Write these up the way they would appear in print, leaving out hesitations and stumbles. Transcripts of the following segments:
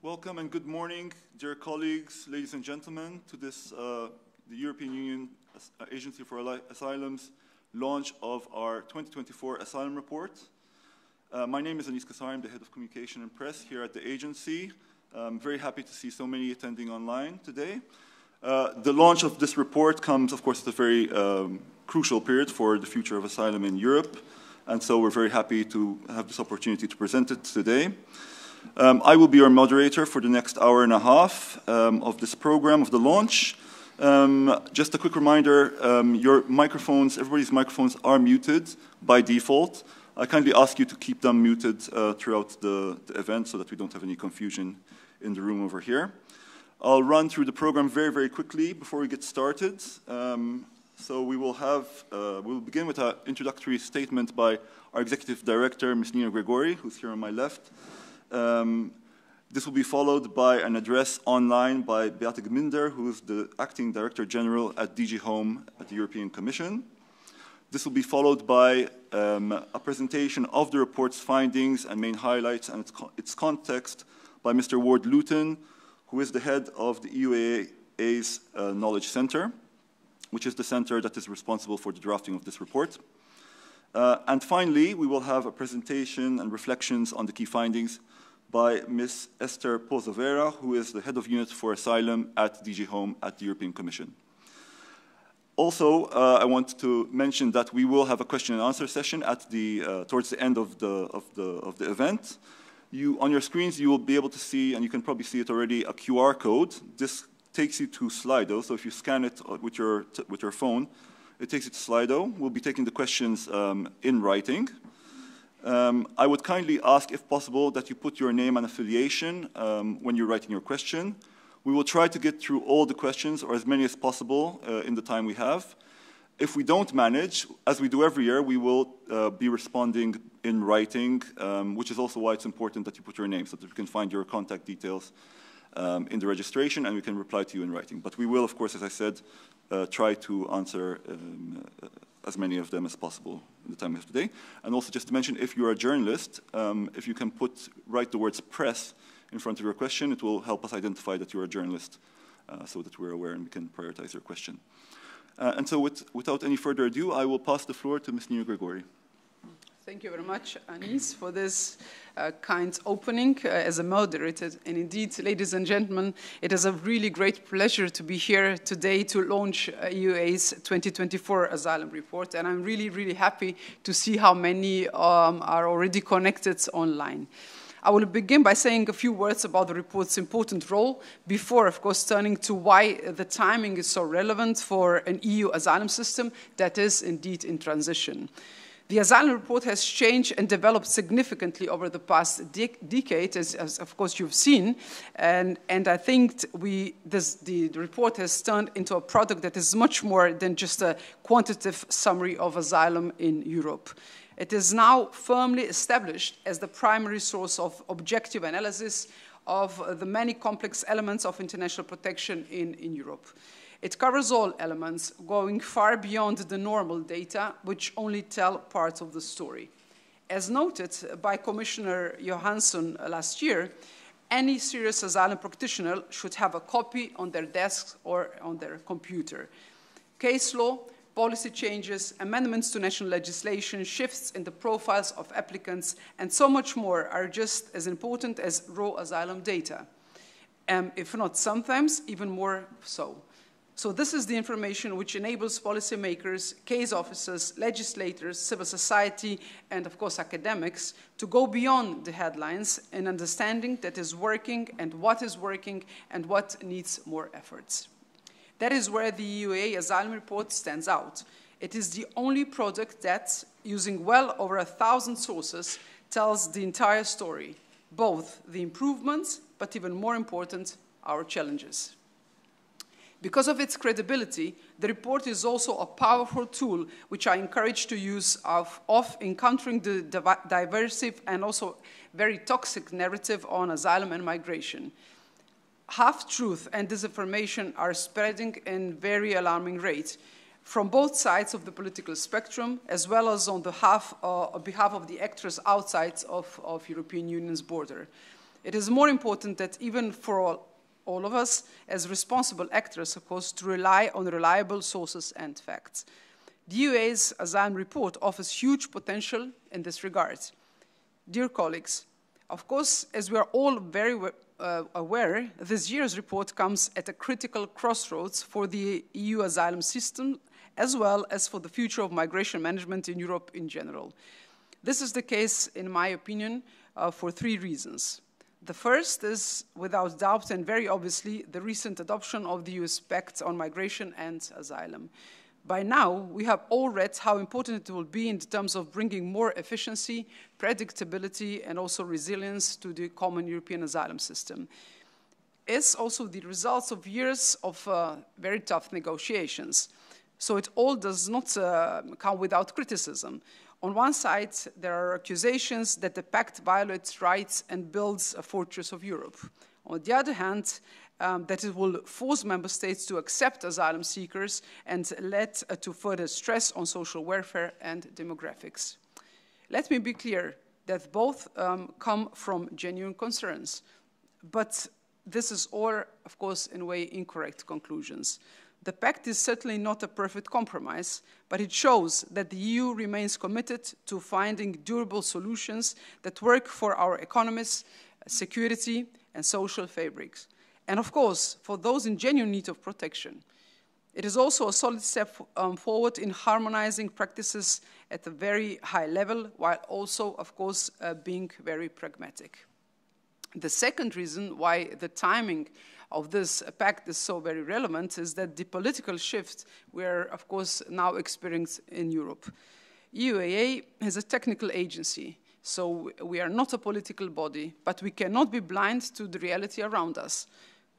Welcome and good morning, dear colleagues, ladies and gentlemen, to this, the European Union Agency for Asylum's launch of our 2024 Asylum Report. My name is Anis Kassar, I'm the Head of Communication and Press here at the agency. I'm very happy to see so many attending online today. The launch of this report comes, of course, at a very crucial period for the future of asylum in Europe, and so we're very happy to have this opportunity to present it today. I will be your moderator for the next hour and a half of this program, of the launch. Just a quick reminder, your microphones, everybody's microphones are muted by default. I kindly ask you to keep them muted throughout the event so that we don't have any confusion in the room over here. I'll run through the program very, very quickly before we get started. So we will we'll begin with an introductory statement by our Executive Director, Ms. Nina Gregori, who's here on my left. This will be followed by an address online by Beate Gminder, who is the Acting Director General at DG Home at the European Commission. This will be followed by a presentation of the report's findings and main highlights and its context by Mr. Ward Luton, who is the head of the euaa's Knowledge Center, which is the center that is responsible for the drafting of this report. And finally, we will have a presentation and reflections on the key findings by Ms. Esther Pozovera, who is the Head of Unit for Asylum at DG Home at the European Commission. Also, I want to mention that we will have a question and answer session at towards the end of the event. On your screens, you will be able to see, and you can probably see it already, a QR code. This takes you to Slido, so if you scan it with your phone, it takes you to Slido. We'll be taking the questions in writing. I would kindly ask, if possible, that you put your name and affiliation when you're writing your question. We will try to get through all the questions, or as many as possible, in the time we have. If we don't manage, as we do every year, we will be responding in writing, which is also why it's important that you put your name, so that we can find your contact details in the registration, and we can reply to you in writing. But we will, of course, as I said, try to answer as many of them as possible in the time we have today. And also just to mention, if you're a journalist, if you can write the words press in front of your question, it will help us identify that you're a journalist so that we're aware and we can prioritize your question. And so without any further ado, I will pass the floor to Ms. Nina Gregori. Thank you very much, Anis, for this kind opening as a moderator. And indeed, ladies and gentlemen, it is a really great pleasure to be here today to launch euaa's 2024 Asylum Report. And I'm really, really happy to see how many are already connected online. I will begin by saying a few words about the report's important role before, of course, turning to why the timing is so relevant for an EU asylum system that is indeed in transition. The Asylum Report has changed and developed significantly over the past decade, as of course you've seen, and I think the report has turned into a product that is much more than just a quantitative summary of asylum in Europe. It is now firmly established as the primary source of objective analysis of the many complex elements of international protection in Europe. It covers all elements, going far beyond the normal data, which only tell parts of the story. As noted by Commissioner Johansson last year, any serious asylum practitioner should have a copy on their desk or on their computer. Case law, policy changes, amendments to national legislation, shifts in the profiles of applicants, and so much more are just as important as raw asylum data, if not sometimes even more so. So this is the information which enables policymakers, case officers, legislators, civil society, and of course academics to go beyond the headlines in understanding that is working and what needs more efforts. That is where the EUA Asylum Report stands out. It is the only product that, using well over 1,000 sources, tells the entire story, both the improvements, but even more important, our challenges. Because of its credibility, the report is also a powerful tool which I encourage to use of encountering the diversive and also very toxic narrative on asylum and migration. Half-truth and disinformation are spreading in very alarming rates from both sides of the political spectrum, as well as on behalf of the actors outside of European Union's border. It is more important that even for all of us as responsible actors, of course, to rely on reliable sources and facts. The EUA's Asylum Report offers huge potential in this regard. Dear colleagues, of course, as we are all very aware, this year's report comes at a critical crossroads for the EU asylum system, as well as for the future of migration management in Europe in general. This is the case, in my opinion, for three reasons. The first is, without doubt and very obviously, the recent adoption of the EU's Pact on Migration and Asylum. By now, we have all read how important it will be in terms of bringing more efficiency, predictability, and also resilience to the common European asylum system. It's also the results of years of very tough negotiations. So it all does not come without criticism. On one side, there are accusations that the pact violates rights and builds a fortress of Europe. On the other hand, that it will force member states to accept asylum seekers and lead to further stress on social welfare and demographics. Let me be clear that both come from genuine concerns, but this is all, of course, in a way incorrect conclusions. The pact is certainly not a perfect compromise, but it shows that the EU remains committed to finding durable solutions that work for our economies, security, and social fabrics. And of course, for those in genuine need of protection. It is also a solid step forward in harmonizing practices at a very high level, while also, of course, being very pragmatic. The second reason why the timing of this pact is so very relevant is that the political shift we are, of course, now experiencing in Europe. EUAA is a technical agency, so we are not a political body, but we cannot be blind to the reality around us.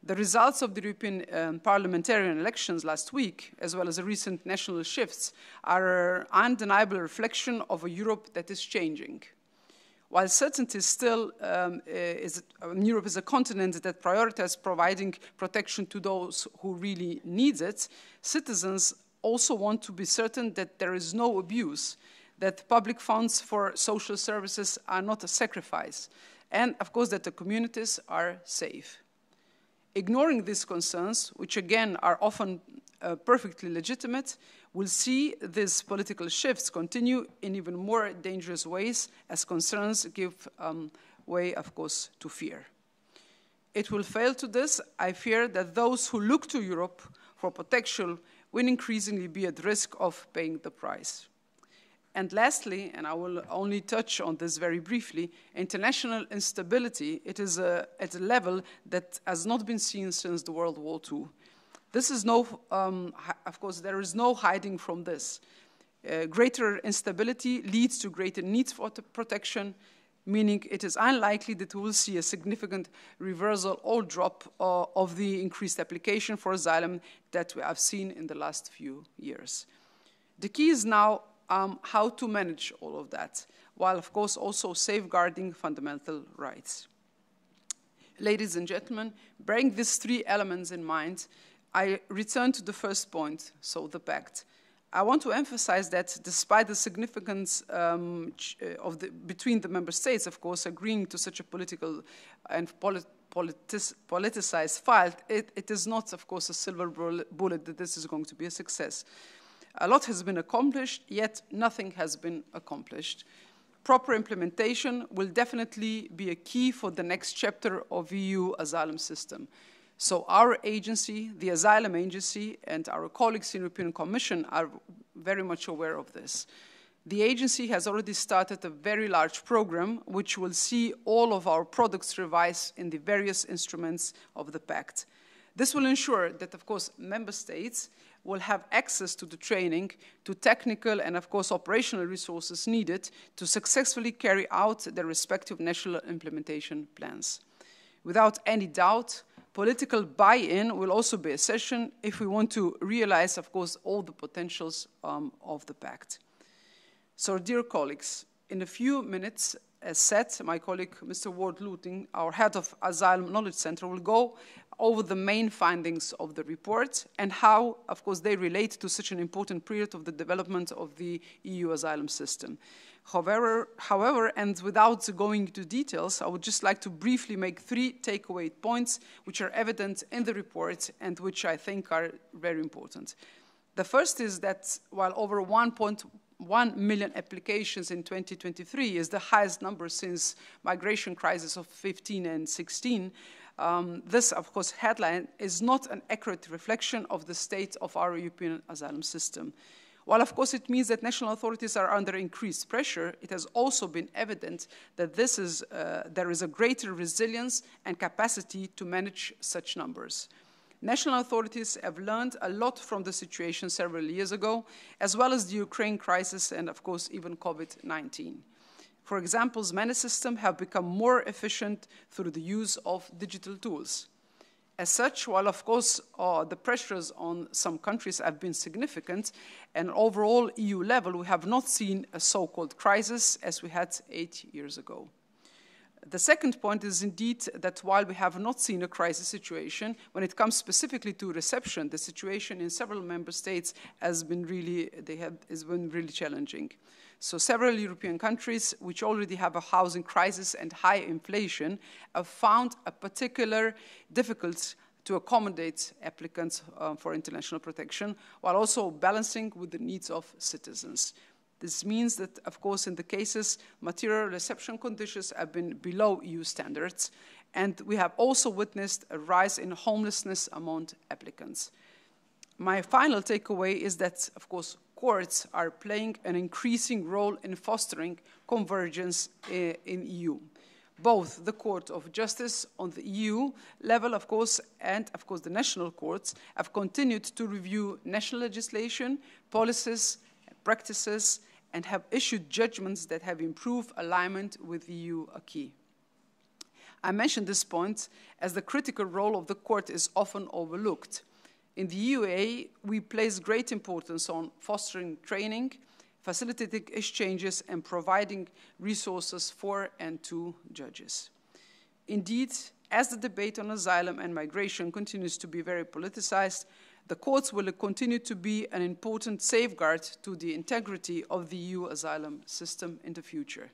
The results of the European parliamentarian elections last week, as well as the recent national shifts, are an undeniable reflection of a Europe that is changing. While certainty still Europe is a continent that prioritizes providing protection to those who really need it, citizens also want to be certain that there is no abuse, that public funds for social services are not a sacrifice, and of course that the communities are safe. Ignoring these concerns, which again are often perfectly legitimate, will see these political shifts continue in even more dangerous ways as concerns give way, of course, to fear. It will fail to this. I fear that those who look to Europe for protection will increasingly be at risk of paying the price. And lastly, and I will only touch on this very briefly, international instability, it is at a level that has not been seen since the World War II. This is of course, there is no hiding from this. Greater instability leads to greater needs for protection, meaning it is unlikely that we will see a significant reversal or drop of the increased application for asylum that we have seen in the last few years. The key is now how to manage all of that, while of course also safeguarding fundamental rights. Ladies and gentlemen, bearing these three elements in mind, I return to the first point, so the pact. I want to emphasize that despite the significance between the member states, of course, agreeing to such a political and politicized file, it is not, of course, a silver bullet that this is going to be a success. A lot has been accomplished, yet nothing has been accomplished. Proper implementation will definitely be a key for the next chapter of EU asylum system. So our agency, the Asylum Agency, and our colleagues in the European Commission are very much aware of this. The agency has already started a very large program which will see all of our products revised in the various instruments of the pact. This will ensure that, of course, member states will have access to the training, to technical and, of course, operational resources needed to successfully carry out their respective national implementation plans. Without any doubt, political buy-in will also be essential if we want to realize, of course, all the potentials of the pact. So, dear colleagues, in a few minutes, as said, my colleague, Mr. Ward-Luting, our head of Asylum Knowledge Center, will go over the main findings of the report and how, of course, they relate to such an important period of the development of the EU asylum system. However, and without going into details, I would just like to briefly make 3 takeaway points which are evident in the report and which I think are very important. The first is that while over 1.1 million applications in 2023 is the highest number since migration crisis of 15 and 16, this, of course, headline is not an accurate reflection of the state of our European asylum system. While, of course, it means that national authorities are under increased pressure, it has also been evident that there is a greater resilience and capacity to manage such numbers. National authorities have learned a lot from the situation several years ago, as well as the Ukraine crisis and, of course, even COVID-19. For example, many systems have become more efficient through the use of digital tools. As such, while of course the pressures on some countries have been significant, and overall EU level, we have not seen a so-called crisis as we had 8 years ago. The second point is indeed that while we have not seen a crisis situation, when it comes specifically to reception, the situation in several member states has been really challenging. So several European countries, which already have a housing crisis and high inflation, have found a particular difficult to accommodate applicants for international protection, while also balancing with the needs of citizens. This means that, of course, in the cases, material reception conditions have been below EU standards, and we have also witnessed a rise in homelessness among applicants. My final takeaway is that, of course, courts are playing an increasing role in fostering convergence in EU. Both the Court of Justice on the EU level, of course, and, of course, the national courts have continued to review national legislation, policies, practices, and have issued judgments that have improved alignment with EU acquis. I mention this point as the critical role of the court is often overlooked. In the EUA, we place great importance on fostering training, facilitating exchanges, and providing resources for and to judges. Indeed, as the debate on asylum and migration continues to be very politicized, the courts will continue to be an important safeguard to the integrity of the EU asylum system in the future.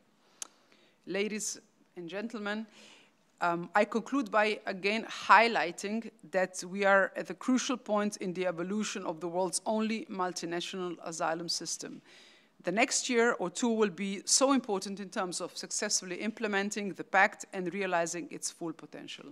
Ladies and gentlemen, I conclude by again highlighting that we are at a crucial point in the evolution of the world's only multinational asylum system. The next year or two will be so important in terms of successfully implementing the pact and realizing its full potential.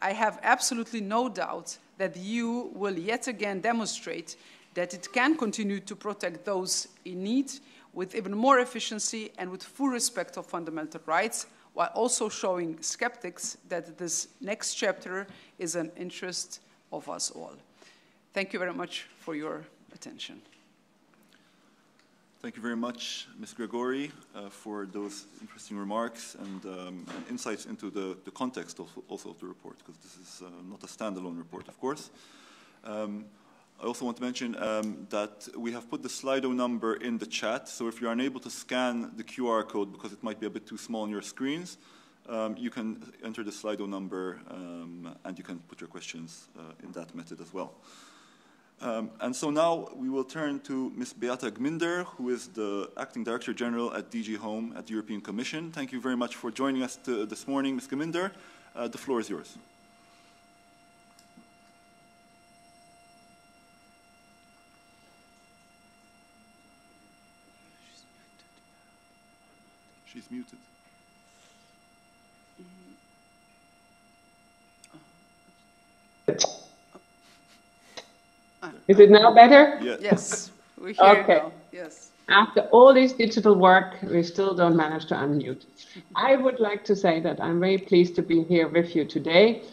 I have absolutely no doubt that the EU will yet again demonstrate that it can continue to protect those in need with even more efficiency and with full respect of fundamental rights, while also showing skeptics that this next chapter is an interest of us all. Thank you very much for your attention. Thank you very much, Ms. Gregori, for those interesting remarks and insights into the context also of the report, because this is not a standalone report, of course. I also want to mention that we have put the Slido number in the chat, so if you're unable to scan the QR code because it might be a bit too small on your screens, you can enter the Slido number and you can put your questions in that method as well. And so now we will turn to Ms. Beata Gminder, who is the Acting Director General at DG Home at the European Commission. Thank you very much for joining us this morning, Ms. Gminder. The floor is yours. She's muted. Is it now better? Yes, we hear you now. Yes. After all this digital work, we still don't manage to unmute. I would like to say that I'm very pleased to be here with you today.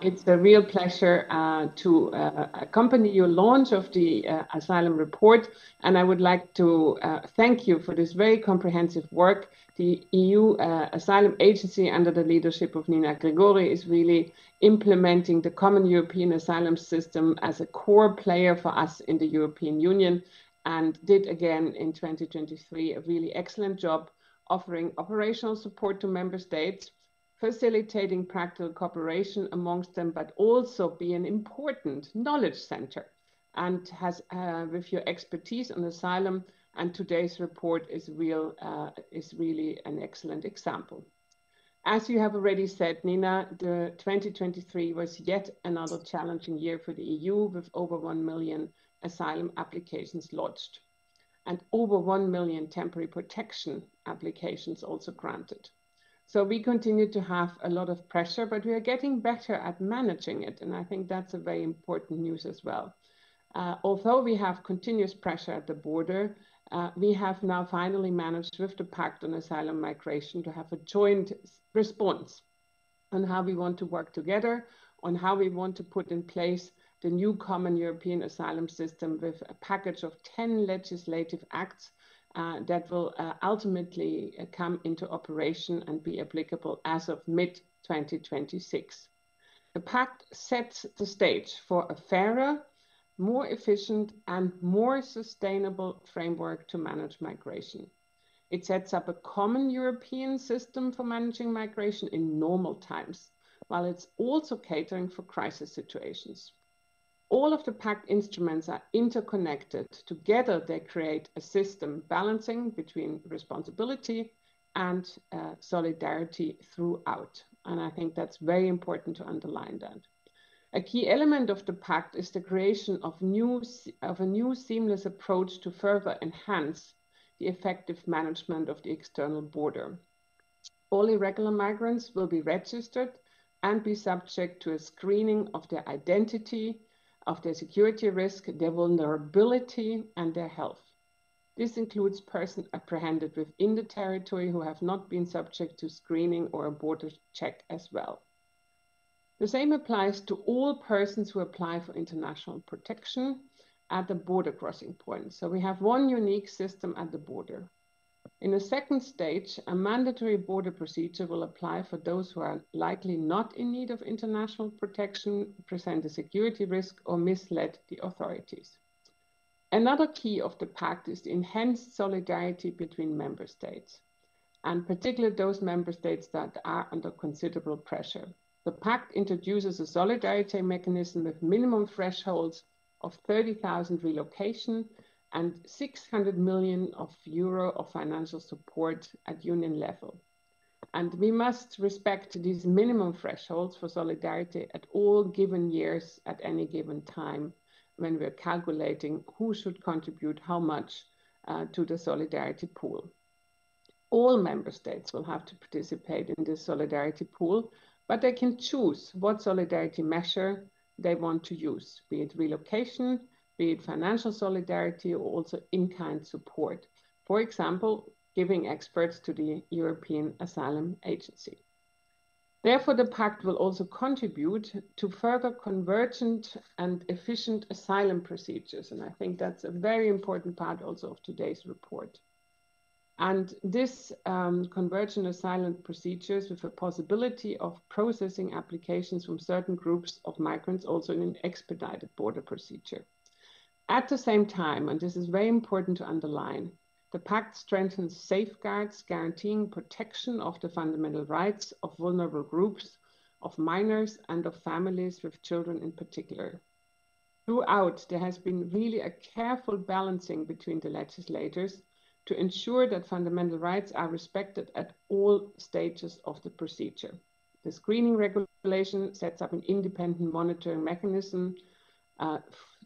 It's a real pleasure to accompany your launch of the Asylum Report, and I would like to thank you for this very comprehensive work. The EU Asylum Agency, under the leadership of Nina Gregori, is really implementing the common European asylum system as a core player for us in the European Union. and did again in 2023 a really excellent job offering operational support to member states, facilitating practical cooperation amongst them, but also be an important knowledge center, and has with your expertise on asylum, and today's report is really an excellent example. As you have already said, Nina, the 2023 was yet another challenging year for the EU, with over 1 million asylum applications lodged and over 1 million temporary protection applications also granted. So we continue to have a lot of pressure, but we are getting better at managing it. And I think that's a very important news as well. Although we have continuous pressure at the border, we have now finally managed with the Pact on Asylum Migration to have a joint response on how we want to work together, on how we want to put in place the new common European asylum system with a package of 10 legislative acts that will ultimately come into operation and be applicable as of mid-2026. The Pact sets the stage for a fairer, more efficient and more sustainable framework to manage migration. It sets up a common European system for managing migration in normal times, while it's also catering for crisis situations. All of the Pact instruments are interconnected. Together, they create a system balancing between responsibility and solidarity throughout. And I think that's very important to underline that. A key element of the Pact is the creation of a new seamless approach to further enhance the effective management of the external border. All irregular migrants will be registered and be subject to a screening of their identity, of their security risk, their vulnerability, and their health. This includes persons apprehended within the territory who have not been subject to screening or a border check as well. The same applies to all persons who apply for international protection at the border crossing point. So we have one unique system at the border. In a second stage, a mandatory border procedure will apply for those who are likely not in need of international protection, present a security risk, or misled the authorities. Another key of the Pact is the enhanced solidarity between member states, and particularly those member states that are under considerable pressure. The Pact introduces a solidarity mechanism with minimum thresholds of 30,000 relocation and 600 million euro of financial support at union level. And we must respect these minimum thresholds for solidarity at all given years at any given time when we're calculating who should contribute how much to the solidarity pool. All member states will have to participate in this solidarity pool, but they can choose what solidarity measure they want to use, be it relocation, be it financial solidarity, or also in-kind support. For example, giving experts to the European Asylum Agency. Therefore, the Pact will also contribute to further convergent and efficient asylum procedures. And I think that's a very important part also of today's report. And this convergent asylum procedures with a possibility of processing applications from certain groups of migrants also in an expedited border procedure. At the same time, and this is very important to underline, the Pact strengthens safeguards guaranteeing protection of the fundamental rights of vulnerable groups, of minors and of families with children in particular. Throughout, there has been really a careful balancing between the legislators to ensure that fundamental rights are respected at all stages of the procedure. The screening regulation sets up an independent monitoring mechanism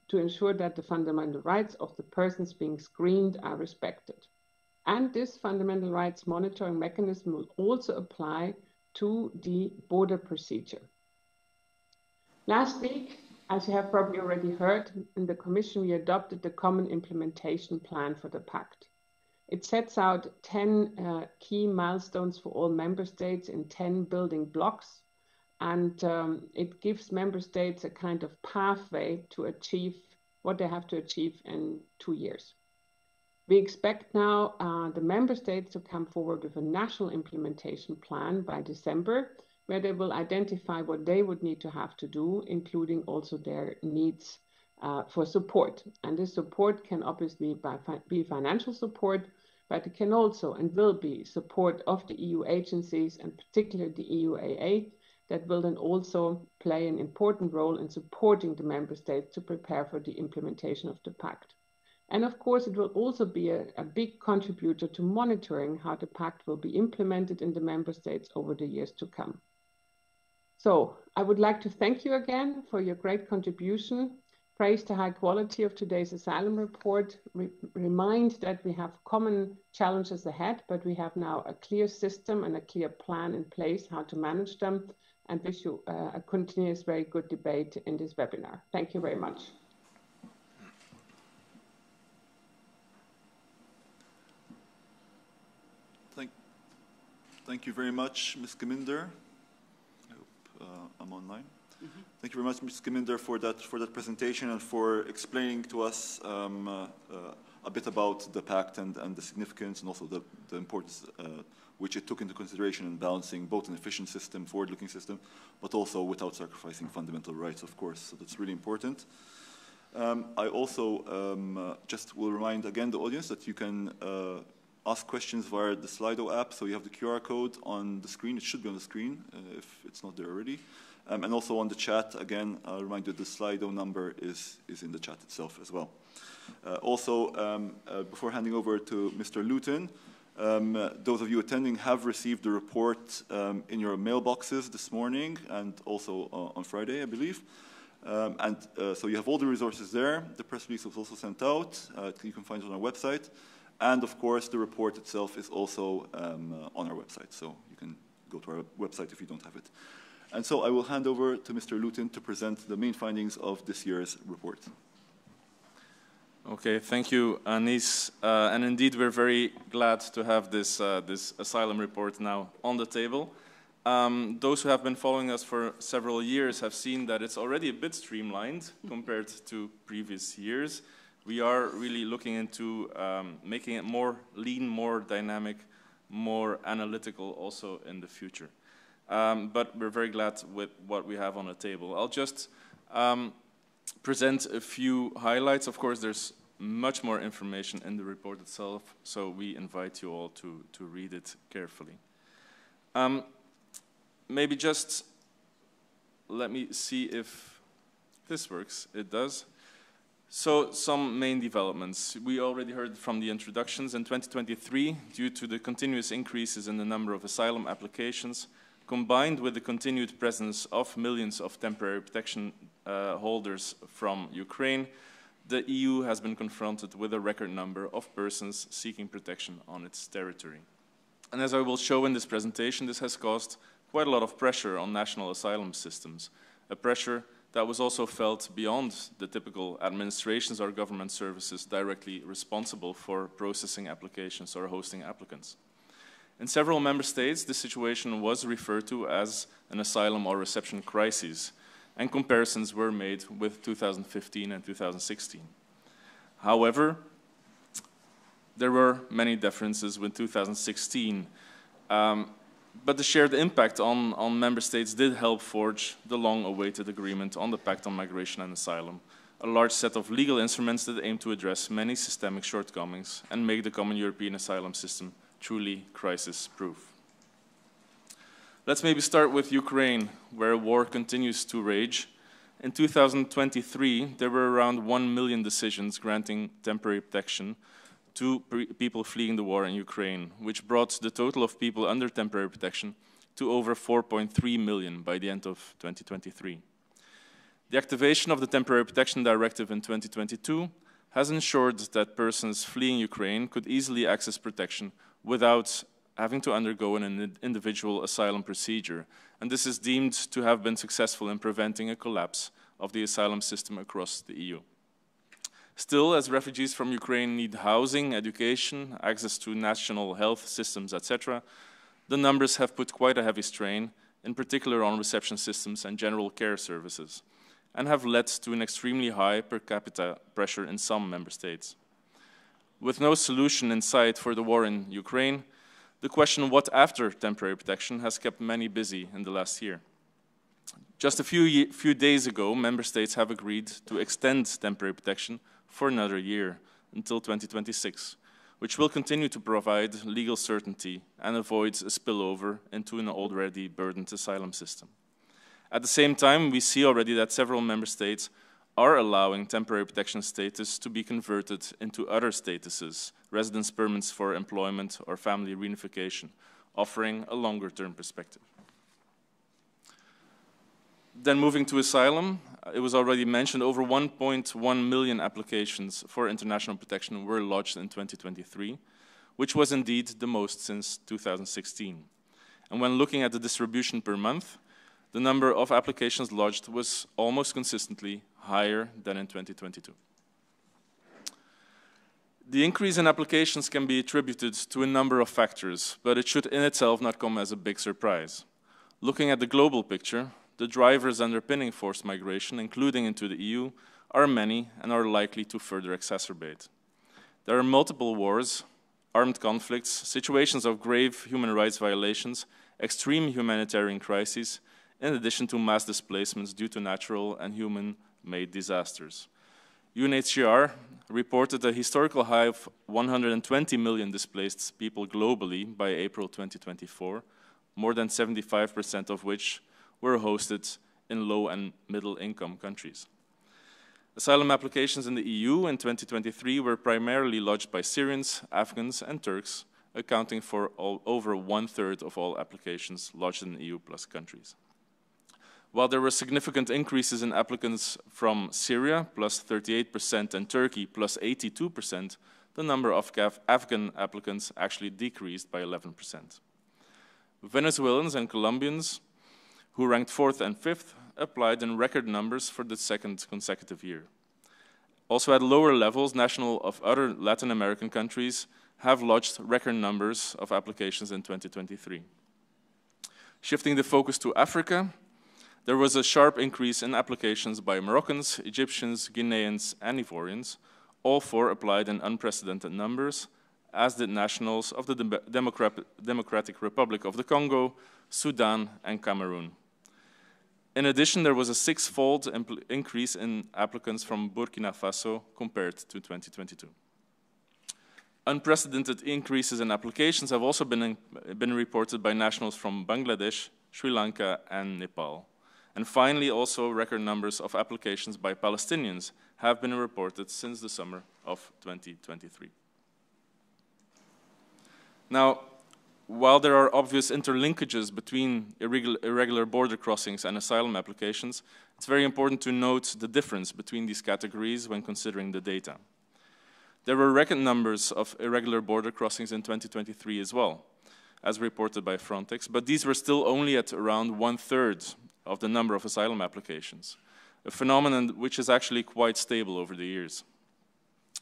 to ensure that the fundamental rights of the persons being screened are respected. And this fundamental rights monitoring mechanism will also apply to the border procedure. Last week, as you have probably already heard, in the Commission, we adopted the common implementation plan for the Pact. It sets out 10 key milestones for all member states in 10 building blocks, and it gives member states a kind of pathway to achieve what they have to achieve in 2 years. We expect now the member states to come forward with a national implementation plan by December, where they will identify what they would need to have to do, including also their needs for support. And this support can obviously be financial support, but it can also and will be support of the EU agencies, and particularly the EUAA, that will then also play an important role in supporting the member states to prepare for the implementation of the pact. And of course, it will also be a big contributor to monitoring how the pact will be implemented in the member states over the years to come. So I would like to thank you again for your great contribution, praise the high quality of today's asylum report, remind that we have common challenges ahead, but we have now a clear system and a clear plan in place how to manage them, and wish you a continuous very good debate in this webinar. Thank you very much. Thank you very much, Ms. Geminder. I hope I'm online. Mm-hmm. Thank you very much, Ms. Geminder, for that presentation and for explaining to us a bit about the pact and the significance and also the importance which it took into consideration in balancing both an efficient system, forward-looking system, but also without sacrificing fundamental rights, of course. So that's really important. I also just will remind again the audience that you can ask questions via the Slido app. So you have the QR code on the screen. It should be on the screen if it's not there already. And also on the chat, again, I'll remind you the Slido number is in the chat itself as well. Before handing over to Mr. Luton, those of you attending have received the report in your mailboxes this morning and also on Friday, I believe. So you have all the resources there. The press release was also sent out. You can find it on our website. And of course, the report itself is also on our website. So you can go to our website if you don't have it. And so I will hand over to Mr. Luton to present the main findings of this year's report. Okay, thank you, Anis. And indeed, we're very glad to have this asylum report now on the table. Those who have been following us for several years have seen that it's already a bit streamlined compared to previous years. We are really looking into making it more lean, more dynamic, more analytical also in the future. But we're very glad with what we have on the table. I'll just present a few highlights. Of course, there's much more information in the report itself, so we invite you all to read it carefully. Maybe just let me see if this works. It does. So some main developments. We already heard from the introductions. In 2023, due to the continuous increases in the number of asylum applications, combined with the continued presence of millions of temporary protection holders from Ukraine, the EU has been confronted with a record number of persons seeking protection on its territory. And as I will show in this presentation, this has caused quite a lot of pressure on national asylum systems, a pressure that was also felt beyond the typical administrations or government services directly responsible for processing applications or hosting applicants. In several member states, this situation was referred to as an asylum or reception crisis, and comparisons were made with 2015 and 2016. However, there were many differences with 2016. But the shared impact on member states did help forge the long-awaited agreement on the Pact on Migration and Asylum, a large set of legal instruments that aim to address many systemic shortcomings and make the common European asylum system truly crisis-proof. Let's maybe start with Ukraine, where a war continues to rage. In 2023, there were around 1 million decisions granting temporary protection to people fleeing the war in Ukraine, which brought the total of people under temporary protection to over 4.3 million by the end of 2023. The activation of the Temporary Protection Directive in 2022 has ensured that persons fleeing Ukraine could easily access protection without having to undergo an individual asylum procedure, and this is deemed to have been successful in preventing a collapse of the asylum system across the EU. Still, as refugees from Ukraine need housing, education, access to national health systems, etc., the numbers have put quite a heavy strain, in particular on reception systems and general care services, and have led to an extremely high per capita pressure in some member states. With no solution in sight for the war in Ukraine, the question what after temporary protection has kept many busy in the last year. Just a few days ago, member states have agreed to extend temporary protection for another year, until 2026, which will continue to provide legal certainty and avoids a spillover into an already burdened asylum system. At the same time, we see already that several member states are allowing temporary protection status to be converted into other statuses, residence permits for employment or family reunification, offering a longer-term perspective. Then moving to asylum, it was already mentioned over 1.1 million applications for international protection were lodged in 2023, which was indeed the most since 2016. And when looking at the distribution per month, the number of applications lodged was almost consistently higher than in 2022. The increase in applications can be attributed to a number of factors, but it should in itself not come as a big surprise. Looking at the global picture, the drivers underpinning forced migration, including into the EU, are many and are likely to further exacerbate. There are multiple wars, armed conflicts, situations of grave human rights violations, extreme humanitarian crises, in addition to mass displacements due to natural and human-made disasters. UNHCR reported a historical high of 120 million displaced people globally by April 2024, more than 75% of which were hosted in low and middle income countries. Asylum applications in the EU in 2023 were primarily lodged by Syrians, Afghans, and Turks, accounting for over 1/3 of all applications lodged in EU plus countries. While there were significant increases in applicants from Syria, plus 38%, and Turkey, plus 82%, the number of Afghan applicants actually decreased by 11%. Venezuelans and Colombians, who ranked 4th and 5th, applied in record numbers for the second consecutive year. Also at lower levels, nationals of other Latin American countries have lodged record numbers of applications in 2023. Shifting the focus to Africa, there was a sharp increase in applications by Moroccans, Egyptians, Guineans, and Ivorians. All four applied in unprecedented numbers, as did nationals of the Democratic Republic of the Congo, Sudan, and Cameroon. In addition, there was a 6-fold increase in applicants from Burkina Faso compared to 2022. Unprecedented increases in applications have also been reported by nationals from Bangladesh, Sri Lanka, and Nepal. And finally, also record numbers of applications by Palestinians have been reported since the summer of 2023. Now, while there are obvious interlinkages between irregular border crossings and asylum applications, it's very important to note the difference between these categories when considering the data. There were record numbers of irregular border crossings in 2023 as well, as reported by Frontex, but these were still only at around 1/3 of the number of asylum applications, a phenomenon which is actually quite stable over the years.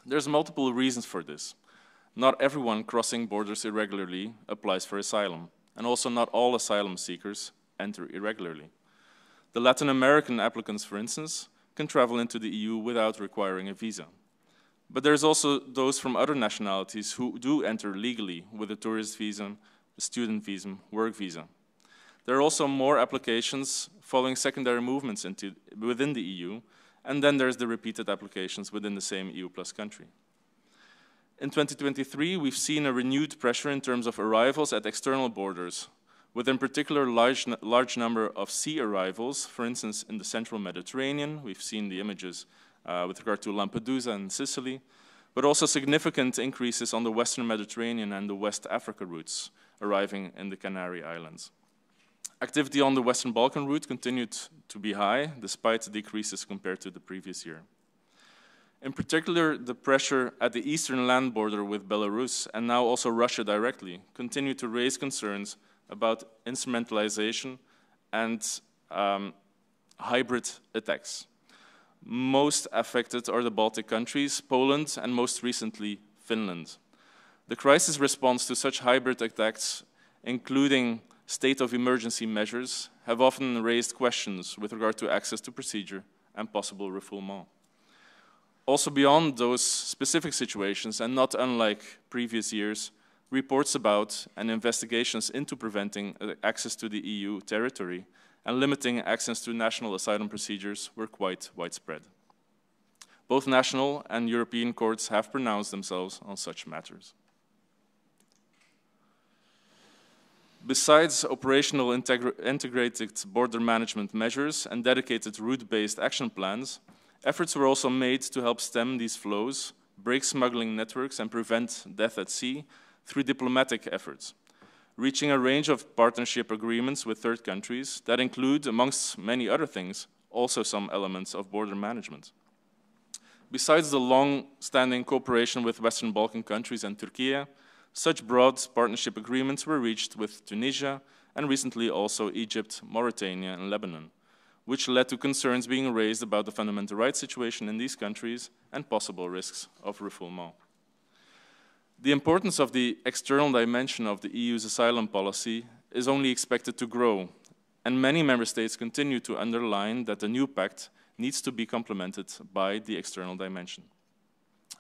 There's multiple reasons for this. Not everyone crossing borders irregularly applies for asylum, and also not all asylum seekers enter irregularly. The Latin American applicants, for instance, can travel into the EU without requiring a visa. But there's also those from other nationalities who do enter legally with a tourist visa, a student visa, work visa. There are also more applications following secondary movements within the EU, and then there's the repeated applications within the same EU plus country. In 2023, we've seen a renewed pressure in terms of arrivals at external borders, with in particular large number of sea arrivals, for instance, in the central Mediterranean. We've seen the images with regard to Lampedusa and Sicily, but also significant increases on the Western Mediterranean and the West Africa routes, arriving in the Canary Islands. Activity on the Western Balkan route continued to be high, despite decreases compared to the previous year. In particular, the pressure at the eastern land border with Belarus, and now also Russia directly, continue to raise concerns about instrumentalization and hybrid attacks. Most affected are the Baltic countries, Poland, and most recently, Finland. The crisis response to such hybrid attacks, including state of emergency measures, have often raised questions with regard to access to procedure and possible refoulement. Also beyond those specific situations, and not unlike previous years, reports about and investigations into preventing access to the EU territory and limiting access to national asylum procedures were quite widespread. Both national and European courts have pronounced themselves on such matters. Besides operational integrated border management measures and dedicated route-based action plans, efforts were also made to help stem these flows, break smuggling networks, and prevent death at sea through diplomatic efforts, reaching a range of partnership agreements with third countries that include, amongst many other things, also some elements of border management. Besides the long-standing cooperation with Western Balkan countries and Turkey, such broad partnership agreements were reached with Tunisia and recently also Egypt, Mauritania, and Lebanon, which led to concerns being raised about the fundamental rights situation in these countries and possible risks of refoulement. The importance of the external dimension of the EU's asylum policy is only expected to grow, and many member states continue to underline that the new pact needs to be complemented by the external dimension.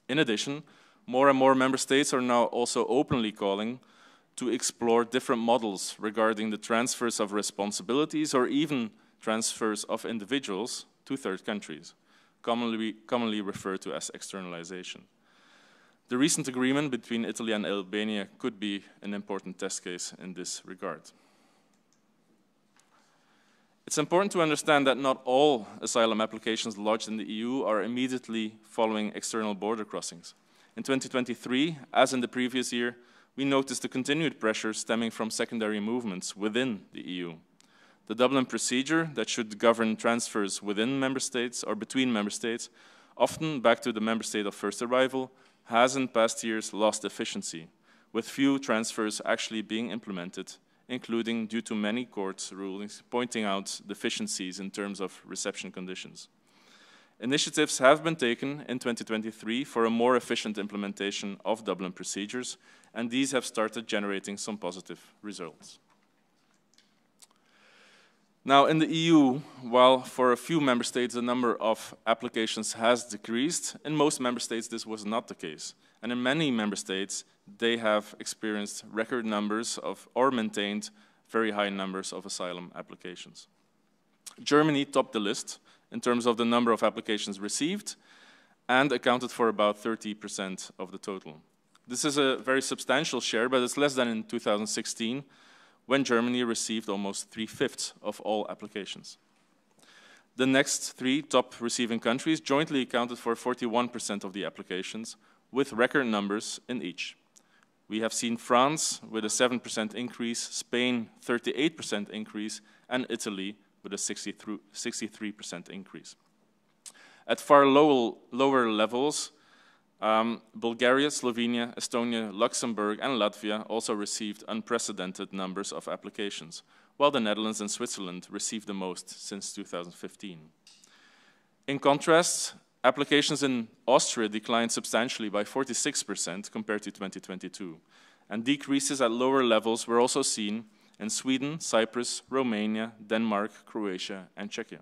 In addition, more and more member states are now also openly calling to explore different models regarding the transfers of responsibilities or even transfers of individuals to third countries, commonly referred to as externalization. The recent agreement between Italy and Albania could be an important test case in this regard. It's important to understand that not all asylum applications lodged in the EU are immediately following external border crossings. In 2023, as in the previous year, we noticed the continued pressure stemming from secondary movements within the EU. The Dublin procedure that should govern transfers within member states or between member states, often back to the member state of first arrival, has in past years lost efficiency, with few transfers actually being implemented, including due to many court rulings pointing out deficiencies in terms of reception conditions. Initiatives have been taken in 2023 for a more efficient implementation of Dublin procedures, and these have started generating some positive results. Now, in the EU, while for a few member states the number of applications has decreased, in most member states this was not the case. And in many member states, they have experienced record numbers of, or maintained very high numbers of asylum applications. Germany topped the list in terms of the number of applications received and accounted for about 30% of the total. This is a very substantial share, but it's less than in 2016, when Germany received almost 3/5 of all applications. The next three top receiving countries jointly accounted for 41% of the applications, with record numbers in each. We have seen France with a 7% increase, Spain 38% increase, and Italy with a 63% increase. At far lower levels, Bulgaria, Slovenia, Estonia, Luxembourg, and Latvia also received unprecedented numbers of applications, while the Netherlands and Switzerland received the most since 2015. In contrast, applications in Austria declined substantially by 46% compared to 2022, and decreases at lower levels were also seen in Sweden, Cyprus, Romania, Denmark, Croatia, and Czechia.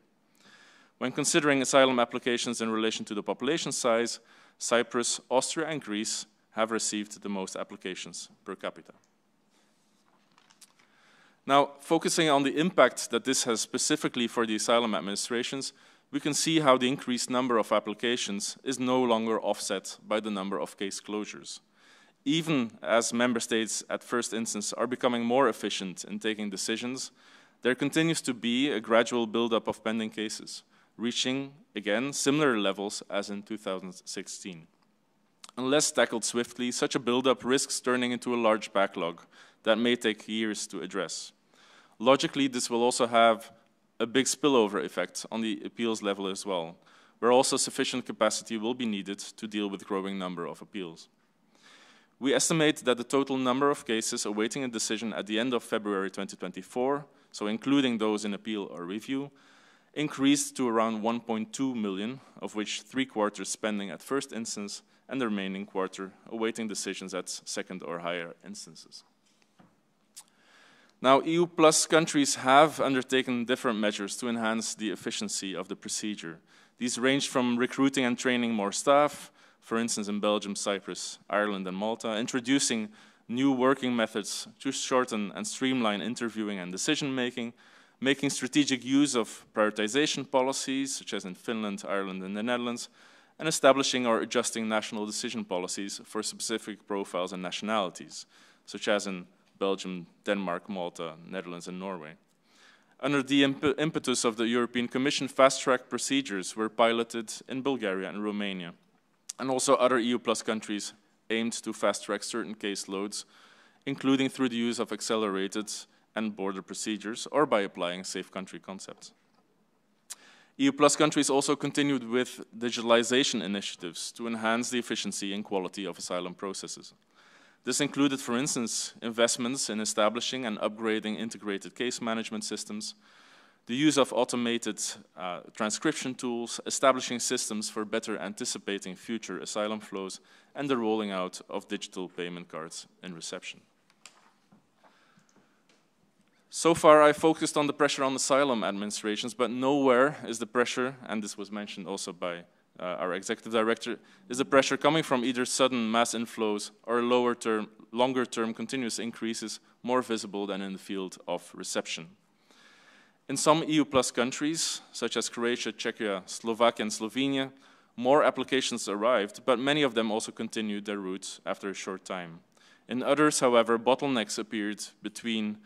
When considering asylum applications in relation to the population size, Cyprus, Austria, and Greece have received the most applications per capita. Now, focusing on the impact that this has specifically for the asylum administrations, we can see how the increased number of applications is no longer offset by the number of case closures. Even as member states at first instance are becoming more efficient in taking decisions, there continues to be a gradual buildup of pending cases, reaching, again, similar levels as in 2016. Unless tackled swiftly, such a buildup risks turning into a large backlog that may take years to address. Logically, this will also have a big spillover effect on the appeals level as well, where also sufficient capacity will be needed to deal with a growing number of appeals. We estimate that the total number of cases awaiting a decision at the end of February 2024, so including those in appeal or review, increased to around 1.2 million, of which 3/4 pending at first instance and the remaining quarter awaiting decisions at second or higher instances. Now, EU plus countries have undertaken different measures to enhance the efficiency of the procedure. These range from recruiting and training more staff, for instance in Belgium, Cyprus, Ireland, and Malta, introducing new working methods to shorten and streamline interviewing and decision-making, making strategic use of prioritization policies, such as in Finland, Ireland, and the Netherlands, and establishing or adjusting national decision policies for specific profiles and nationalities, such as in Belgium, Denmark, Malta, Netherlands, and Norway. Under the impetus of the European Commission, fast-track procedures were piloted in Bulgaria and Romania, and also other EU plus countries aimed to fast-track certain caseloads, including through the use of accelerated and border procedures or by applying safe country concepts. EU plus countries also continued with digitalization initiatives to enhance the efficiency and quality of asylum processes. This included, for instance, investments in establishing and upgrading integrated case management systems, the use of automated transcription tools, establishing systems for better anticipating future asylum flows, and the rolling out of digital payment cards in reception. So far, I focused on the pressure on asylum administrations, but nowhere is the pressure, and this was mentioned also by our executive director, is the pressure coming from either sudden mass inflows or longer-term continuous increases more visible than in the field of reception. In some EU plus countries, such as Croatia, Czechia, Slovakia, and Slovenia, more applications arrived, but many of them also continued their route after a short time. In others, however, bottlenecks appeared between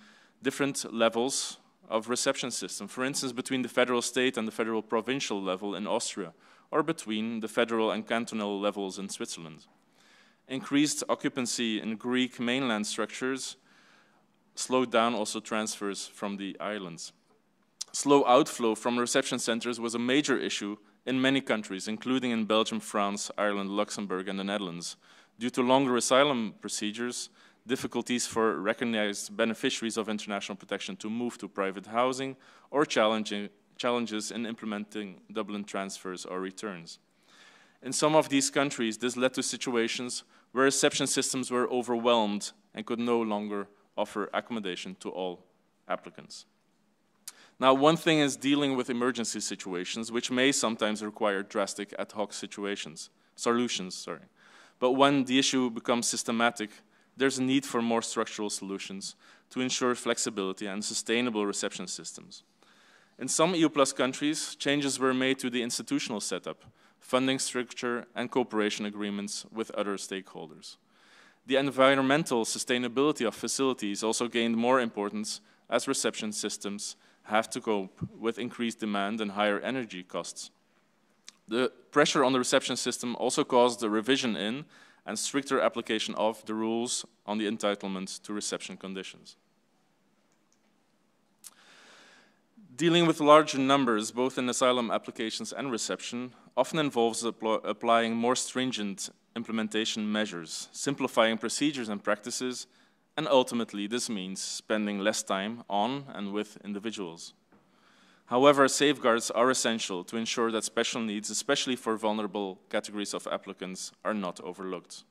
different levels of reception system, for instance, between the federal state and the federal provincial level in Austria, or between the federal and cantonal levels in Switzerland. Increased occupancy in Greek mainland structures slowed down also transfers from the islands. Slow outflow from reception centers was a major issue in many countries, including in Belgium, France, Ireland, Luxembourg, and the Netherlands, due to longer asylum procedures, difficulties for recognized beneficiaries of international protection to move to private housing, or challenges in implementing Dublin transfers or returns. In some of these countries, this led to situations where reception systems were overwhelmed and could no longer offer accommodation to all applicants. Now, one thing is dealing with emergency situations, which may sometimes require drastic ad hoc solutions. But when the issue becomes systematic, there's a need for more structural solutions to ensure flexibility and sustainable reception systems. In some EU plus countries, changes were made to the institutional setup, funding structure, and cooperation agreements with other stakeholders. The environmental sustainability of facilities also gained more importance as reception systems have to cope with increased demand and higher energy costs. The pressure on the reception system also caused a revision in and stricter application of the rules on the entitlement to reception conditions. Dealing with larger numbers, both in asylum applications and reception, often involves applying more stringent implementation measures, simplifying procedures and practices, and ultimately this means spending less time on and with individuals. However, safeguards are essential to ensure that special needs, especially for vulnerable categories of applicants, are not overlooked.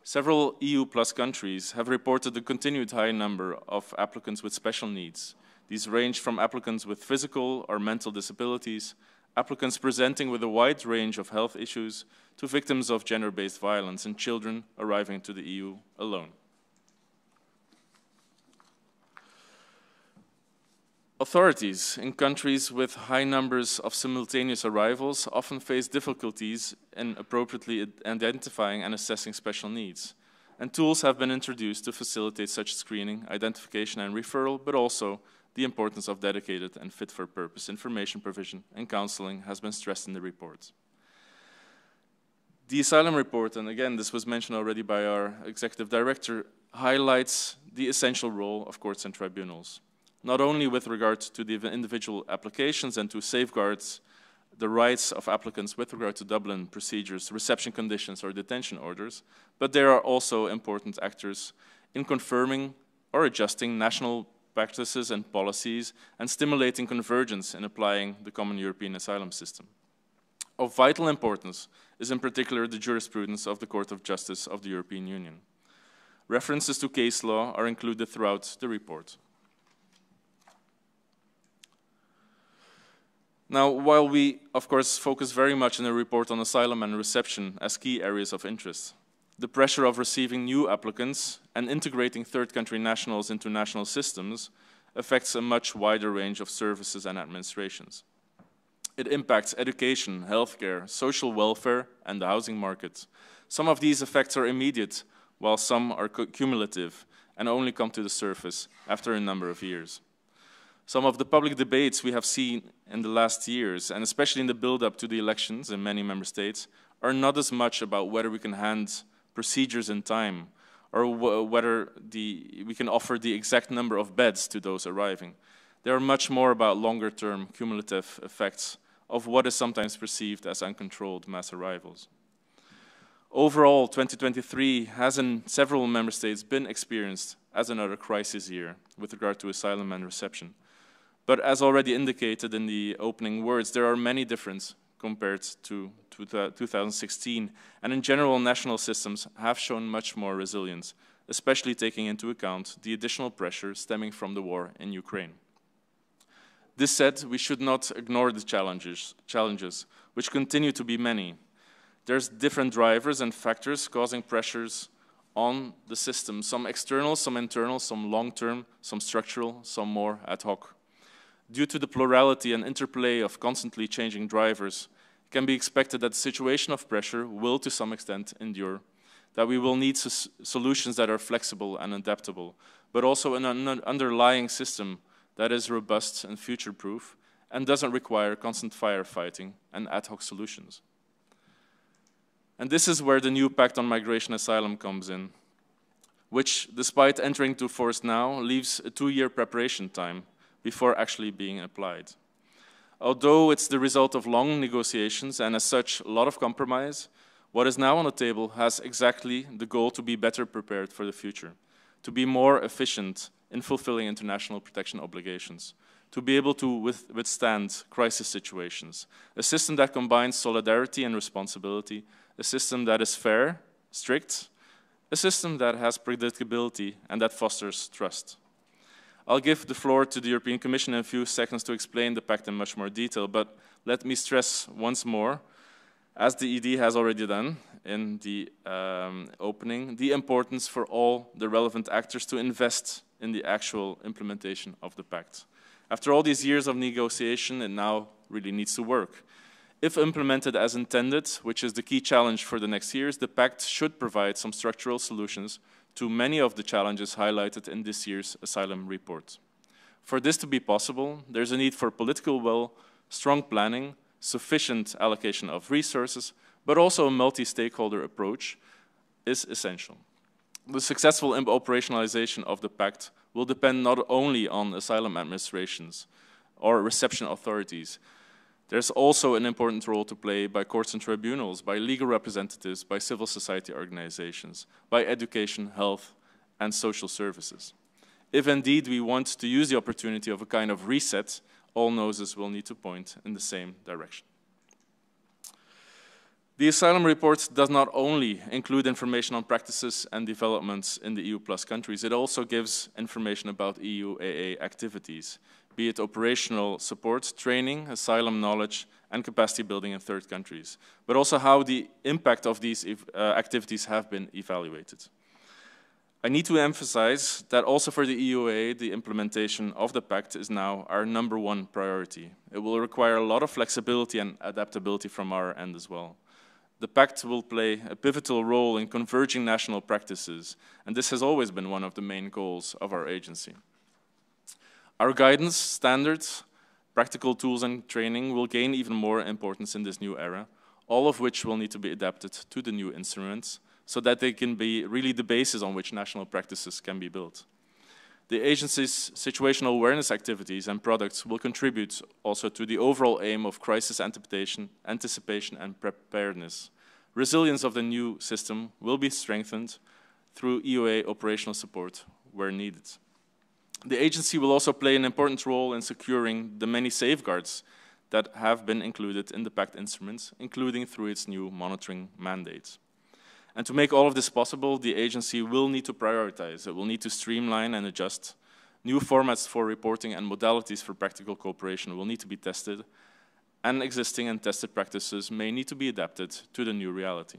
Several EU plus countries have reported a continued high number of applicants with special needs. These range from applicants with physical or mental disabilities, applicants presenting with a wide range of health issues, to victims of gender-based violence and children arriving to the EU alone. Authorities in countries with high numbers of simultaneous arrivals often face difficulties in appropriately identifying and assessing special needs, and tools have been introduced to facilitate such screening, identification, and referral, but also the importance of dedicated and fit-for-purpose information provision and counseling has been stressed in the report. The Asylum Report, and again this was mentioned already by our Executive Director, highlights the essential role of courts and tribunals, not only with regard to the individual applications and to safeguard the rights of applicants with regard to Dublin procedures, reception conditions, or detention orders, but they are also important actors in confirming or adjusting national practices and policies and stimulating convergence in applying the common European asylum system. Of vital importance is in particular the jurisprudence of the Court of Justice of the European Union. References to case law are included throughout the report. Now, while we, of course, focus very much in the report on asylum and reception as key areas of interest, the pressure of receiving new applicants and integrating third country nationals into national systems, affects a much wider range of services and administrations. It impacts education, healthcare, social welfare, and the housing market. Some of these effects are immediate, while some are cumulative and only come to the surface after a number of years. Some of the public debates we have seen in the last years, and especially in the build-up to the elections in many member states, are not as much about whether we can hand procedures in time or whether we can offer the exact number of beds to those arriving. They are much more about longer-term cumulative effects of what is sometimes perceived as uncontrolled mass arrivals. Overall, 2023 has in several member states been experienced as another crisis year with regard to asylum and reception. But as already indicated in the opening words, there are many differences compared to 2016, and in general, national systems have shown much more resilience, especially taking into account the additional pressure stemming from the war in Ukraine. This said, we should not ignore the challenges, which continue to be many. There's different drivers and factors causing pressures on the system, some external, some internal, some long-term, some structural, some more ad hoc. Due to the plurality and interplay of constantly changing drivers, it can be expected that the situation of pressure will to some extent endure, that we will need solutions that are flexible and adaptable, but also an underlying system that is robust and future-proof and doesn't require constant firefighting and ad hoc solutions. And this is where the new Pact on Migration Asylum comes in, which, despite entering into force now, leaves a 2-year preparation time before actually being applied. Although it's the result of long negotiations and as such a lot of compromise, what is now on the table has exactly the goal to be better prepared for the future, to be more efficient in fulfilling international protection obligations, to be able to withstand crisis situations, a system that combines solidarity and responsibility, a system that is fair, strict, a system that has predictability and that fosters trust. I'll give the floor to the European Commission in a few seconds to explain the pact in much more detail, but let me stress once more, as the ED has already done in the opening, the importance for all the relevant actors to invest in the actual implementation of the pact. After all these years of negotiation, it now really needs to work. If implemented as intended, which is the key challenge for the next years, the pact should provide some structural solutions to many of the challenges highlighted in this year's Asylum Report. For this to be possible, there's a need for political will, strong planning, sufficient allocation of resources, but also a multi-stakeholder approach is essential. The successful operationalization of the pact will depend not only on asylum administrations or reception authorities. There's also an important role to play by courts and tribunals, by legal representatives, by civil society organizations, by education, health, and social services. If indeed we want to use the opportunity of a kind of reset, all noses will need to point in the same direction. The Asylum Report does not only include information on practices and developments in the EU plus countries, it also gives information about EUAA activities, be it operational support, training, asylum knowledge, and capacity building in third countries, but also how the impact of these activities have been evaluated. I need to emphasize that also for the EUA, the implementation of the pact is now our #1 priority. It will require a lot of flexibility and adaptability from our end as well. The pact will play a pivotal role in converging national practices, and this has always been one of the main goals of our agency. Our guidance, standards, practical tools and training will gain even more importance in this new era, all of which will need to be adapted to the new instruments so that they can be really the basis on which national practices can be built. The agency's situational awareness activities and products will contribute also to the overall aim of crisis anticipation and preparedness. Resilience of the new system will be strengthened through EUA operational support where needed. The agency will also play an important role in securing the many safeguards that have been included in the pact instruments, including through its new monitoring mandates. And to make all of this possible, the agency will need to prioritize. It will need to streamline and adjust. New formats for reporting and modalities for practical cooperation will need to be tested, and existing and tested practices may need to be adapted to the new reality.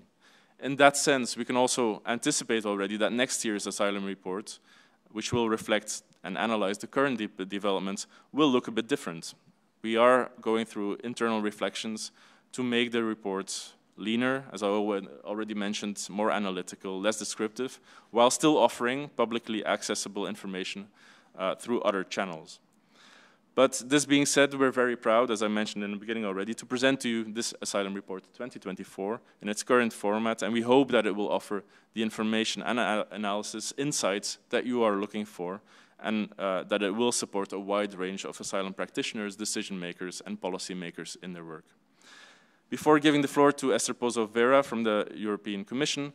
In that sense, we can also anticipate already that next year's Asylum Report which will reflect and analyze the current developments, will look a bit different. We are going through internal reflections to make the reports leaner, as I already mentioned, more analytical, less descriptive, while still offering publicly accessible information through other channels. But this being said, we're very proud, as I mentioned in the beginning already, to present to you this Asylum Report 2024 in its current format, and we hope that it will offer the information and analysis insights that you are looking for, and that it will support a wide range of asylum practitioners, decision makers, and policy makers in their work. Before giving the floor to Esther Pozovera from the European Commission,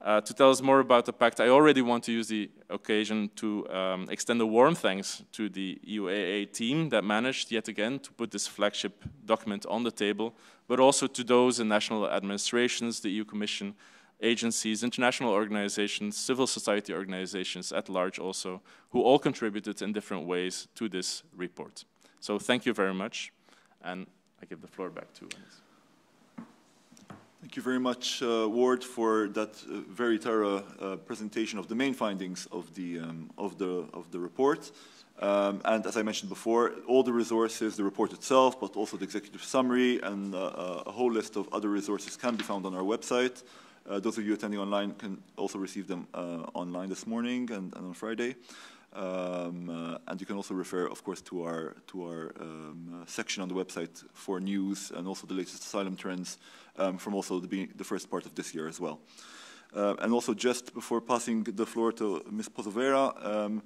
to tell us more about the pact, I already want to use the occasion to extend a warm thanks to the euaa team that managed yet again to put this flagship document on the table, but also to those in national administrations, the EU Commission, agencies, international organizations, civil society organizations at large also, who all contributed in different ways to this report. So thank you very much, and I give the floor back to Anis. Thank you very much, Ward, for that very thorough presentation of the main findings of the report. And as I mentioned before, all the resources, the report itself, but also the executive summary and a whole list of other resources can be found on our website. Those of you attending online can also receive them online this morning and on Friday. And you can also refer, of course, to our section on the website for news and also the latest asylum trends from also the first part of this year as well. And also, just before passing the floor to Ms. Pozovera,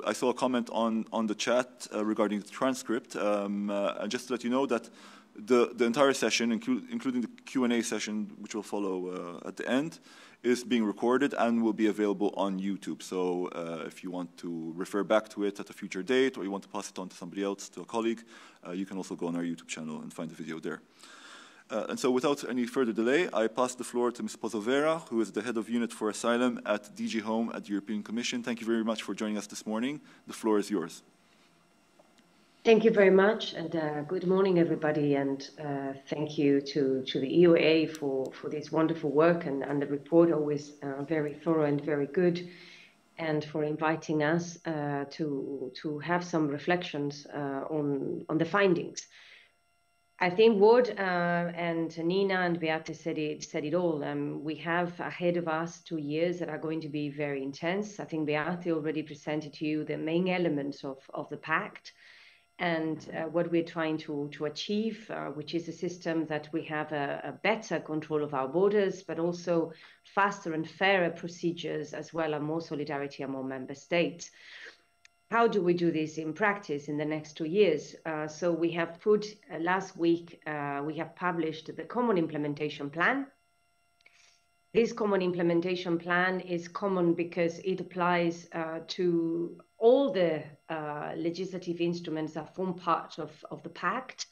I saw a comment on the chat regarding the transcript. And just to let you know that the entire session, including the Q&A session, which will follow at the end, is being recorded and will be available on YouTube. So if you want to refer back to it at a future date, or you want to pass it on to somebody else, to a colleague, you can also go on our YouTube channel and find the video there. And so without any further delay, I pass the floor to Ms. Pozovera, who is the head of unit for asylum at DG Home at the European Commission. Thank you very much for joining us this morning. The floor is yours. Thank you very much, and good morning, everybody, and thank you to the EUA for this wonderful work, and the report always very thorough and very good, and for inviting us to have some reflections on the findings. I think Ward and Nina and Beate said it all. We have ahead of us 2 years that are going to be very intense. I think Beate already presented to you the main elements of the pact and what we're trying to achieve, which is a system that we have a better control of our borders, but also faster and fairer procedures, as well as more solidarity among member states. How do we do this in practice in the next 2 years? So we have put, last week, we have published the Common Implementation Plan. This Common Implementation Plan is common because it applies to all the legislative instruments that form part of the pact,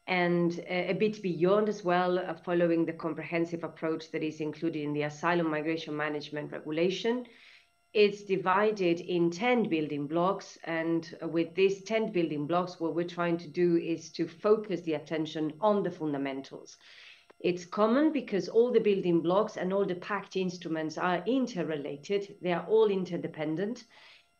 and a bit beyond as well, following the comprehensive approach that is included in the Asylum Migration Management Regulation. It's divided in 10 building blocks, and with these 10 building blocks, what we're trying to do is to focus the attention on the fundamentals. It's common because all the building blocks and all the pact instruments are interrelated. They are all interdependent.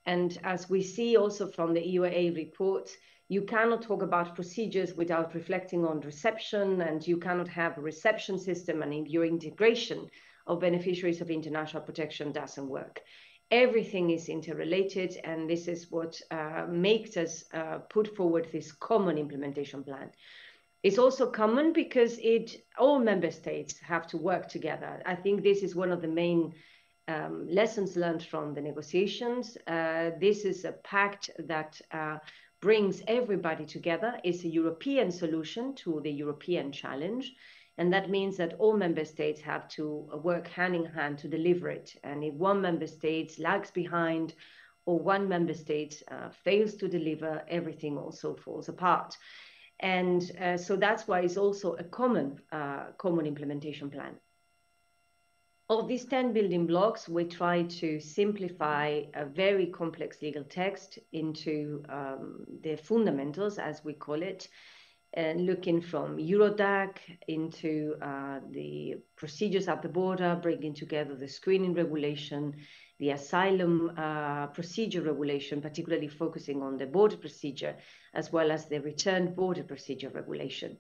And as we see also from the EUA report, you cannot talk about procedures without reflecting on reception, and you cannot have a reception system and your integration of beneficiaries of international protection doesn't work. Everything is interrelated, and this is what makes us put forward this common implementation plan. It's also common because all member states have to work together. I think this is one of the main lessons learned from the negotiations. This is a pact that brings everybody together. It's a European solution to the European challenge. And that means that all member states have to work hand in hand to deliver it. And if one member state lags behind or one member state fails to deliver, everything also falls apart. And so that's why it's also a common implementation plan. Of these 10 building blocks, we try to simplify a very complex legal text into the fundamentals, as we call it, and looking from Eurodac into the procedures at the border, bringing together the screening regulation the asylum procedure regulation, particularly focusing on the border procedure, as well as the return border procedure regulation.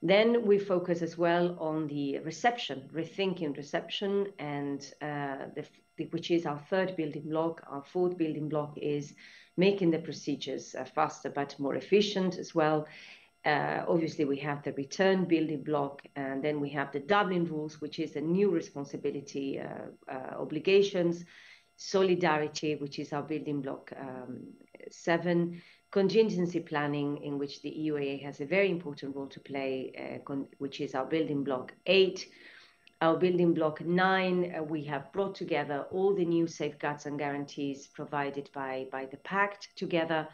Then we focus as well on the reception, rethinking reception, and which is our third building block. Our fourth building block is making the procedures faster but more efficient as well. Obviously, we have the return building block, and then we have the Dublin rules, which is a new responsibility obligations, solidarity, which is our building block 7, contingency planning, in which the EUAA has a very important role to play, which is our building block 8. Our building block 9, we have brought together all the new safeguards and guarantees provided by the Pact together.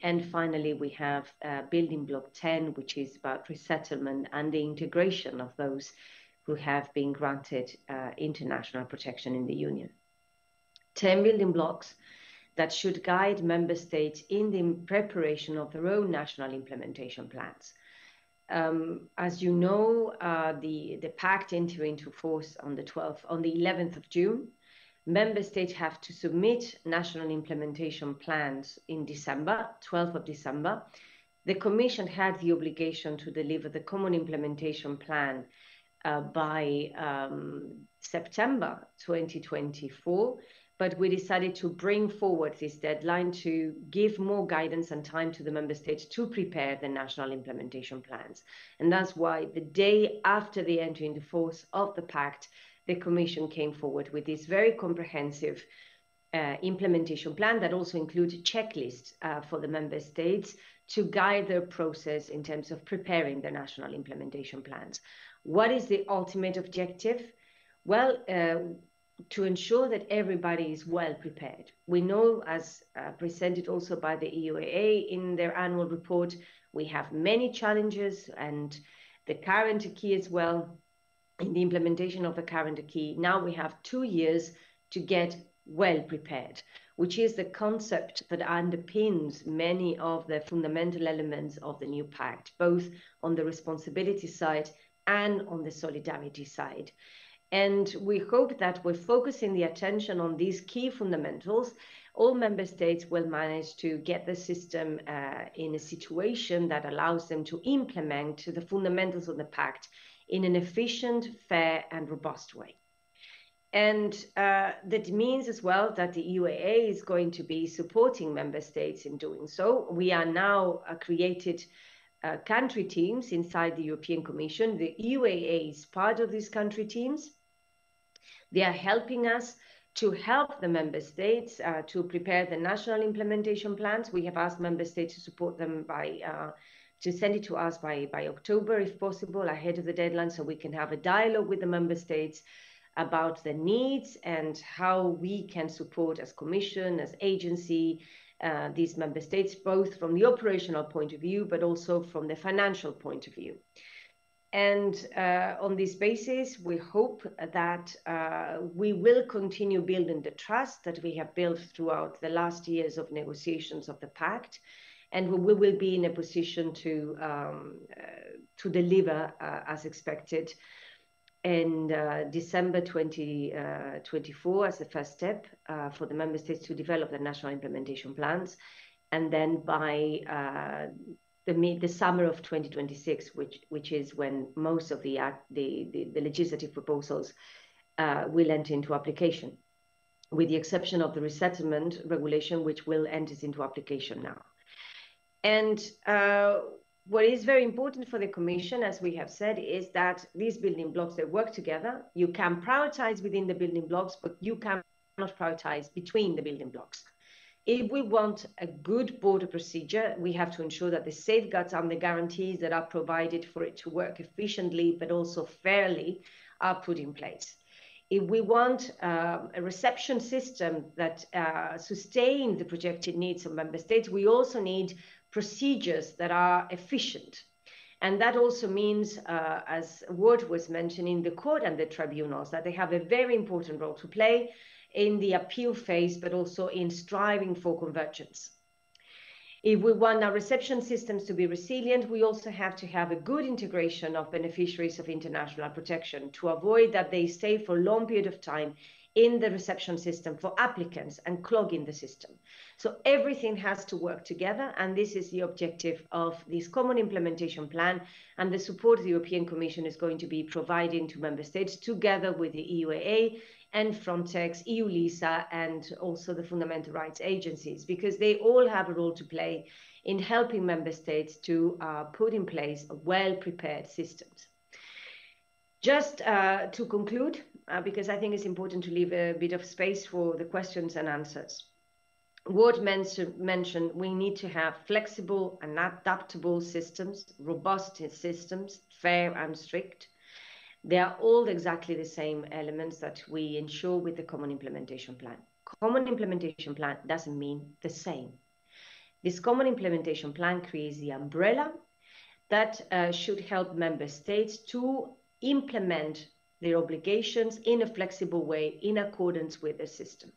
And finally, we have building block 10, which is about resettlement and the integration of those who have been granted international protection in the Union. 10 building blocks that should guide member states in the preparation of their own national implementation plans. As you know, the Pact entered into force on the 11th of June. Member states have to submit national implementation plans in December, 12th of December. The Commission had the obligation to deliver the common implementation plan by September 2024. But we decided to bring forward this deadline to give more guidance and time to the member states to prepare the national implementation plans. And that's why the day after the entry into force of the Pact, the Commission came forward with this very comprehensive implementation plan that also includes a checklist for the member states to guide their process in terms of preparing the national implementation plans. What is the ultimate objective? Well, to ensure that everybody is well prepared. We know, as presented also by the EUAA in their annual report, we have many challenges, and the current acquis as well, in the implementation of the current acquis. Now we have 2 years to get well prepared, which is the concept that underpins many of the fundamental elements of the new Pact, both on the responsibility side and on the solidarity side. And we hope that we're focusing the attention on these key fundamentals. All member states will manage to get the system in a situation that allows them to implement the fundamentals of the Pact in an efficient, fair, and robust way. And that means as well that the EUAA is going to be supporting member states in doing so. We are now created country teams inside the European Commission. The EUAA is part of these country teams. They are helping us to help the member states to prepare the national implementation plans. We have asked member states to support them to send it to us by October, if possible, ahead of the deadline, so we can have a dialogue with the member states about the needs and how we can support as Commission, as agency, these member states, both from the operational point of view, but also from the financial point of view. And on this basis, we hope that we will continue building the trust that we have built throughout the last years of negotiations of the Pact, and we will be in a position to deliver as expected in December 2024 as the first step for the member states to develop the national implementation plans, and then by the summer of 2026, which is when most of the legislative proposals will enter into application, with the exception of the resettlement regulation, which will enter into application now. And what is very important for the Commission, as we have said, is that these building blocks, they work together. You can prioritize within the building blocks, but you cannot prioritize between the building blocks. If we want a good border procedure, we have to ensure that the safeguards and the guarantees that are provided for it to work efficiently, but also fairly, are put in place. If we want a reception system that sustains the projected needs of member states, we also need procedures that are efficient. And that also means, as Ward was mentioning, the court and the tribunals, that they have a very important role to play in the appeal phase, but also in striving for convergence. If we want our reception systems to be resilient, we also have to have a good integration of beneficiaries of international protection to avoid that they stay for a long period of time in the reception system for applicants and clogging the system. So everything has to work together, and this is the objective of this common implementation plan and the support the European Commission is going to be providing to member states together with the EUAA and Frontex, EU-LISA, and also the fundamental rights agencies, because they all have a role to play in helping member states to put in place well-prepared systems. Just to conclude, because I think it's important to leave a bit of space for the questions and answers. Ward mentioned we need to have flexible and adaptable systems, robust systems, fair and strict. They are all exactly the same elements that we ensure with the Common Implementation Plan. Common Implementation Plan doesn't mean the same. This Common Implementation Plan creates the umbrella that should help member states to implement their obligations in a flexible way in accordance with the system.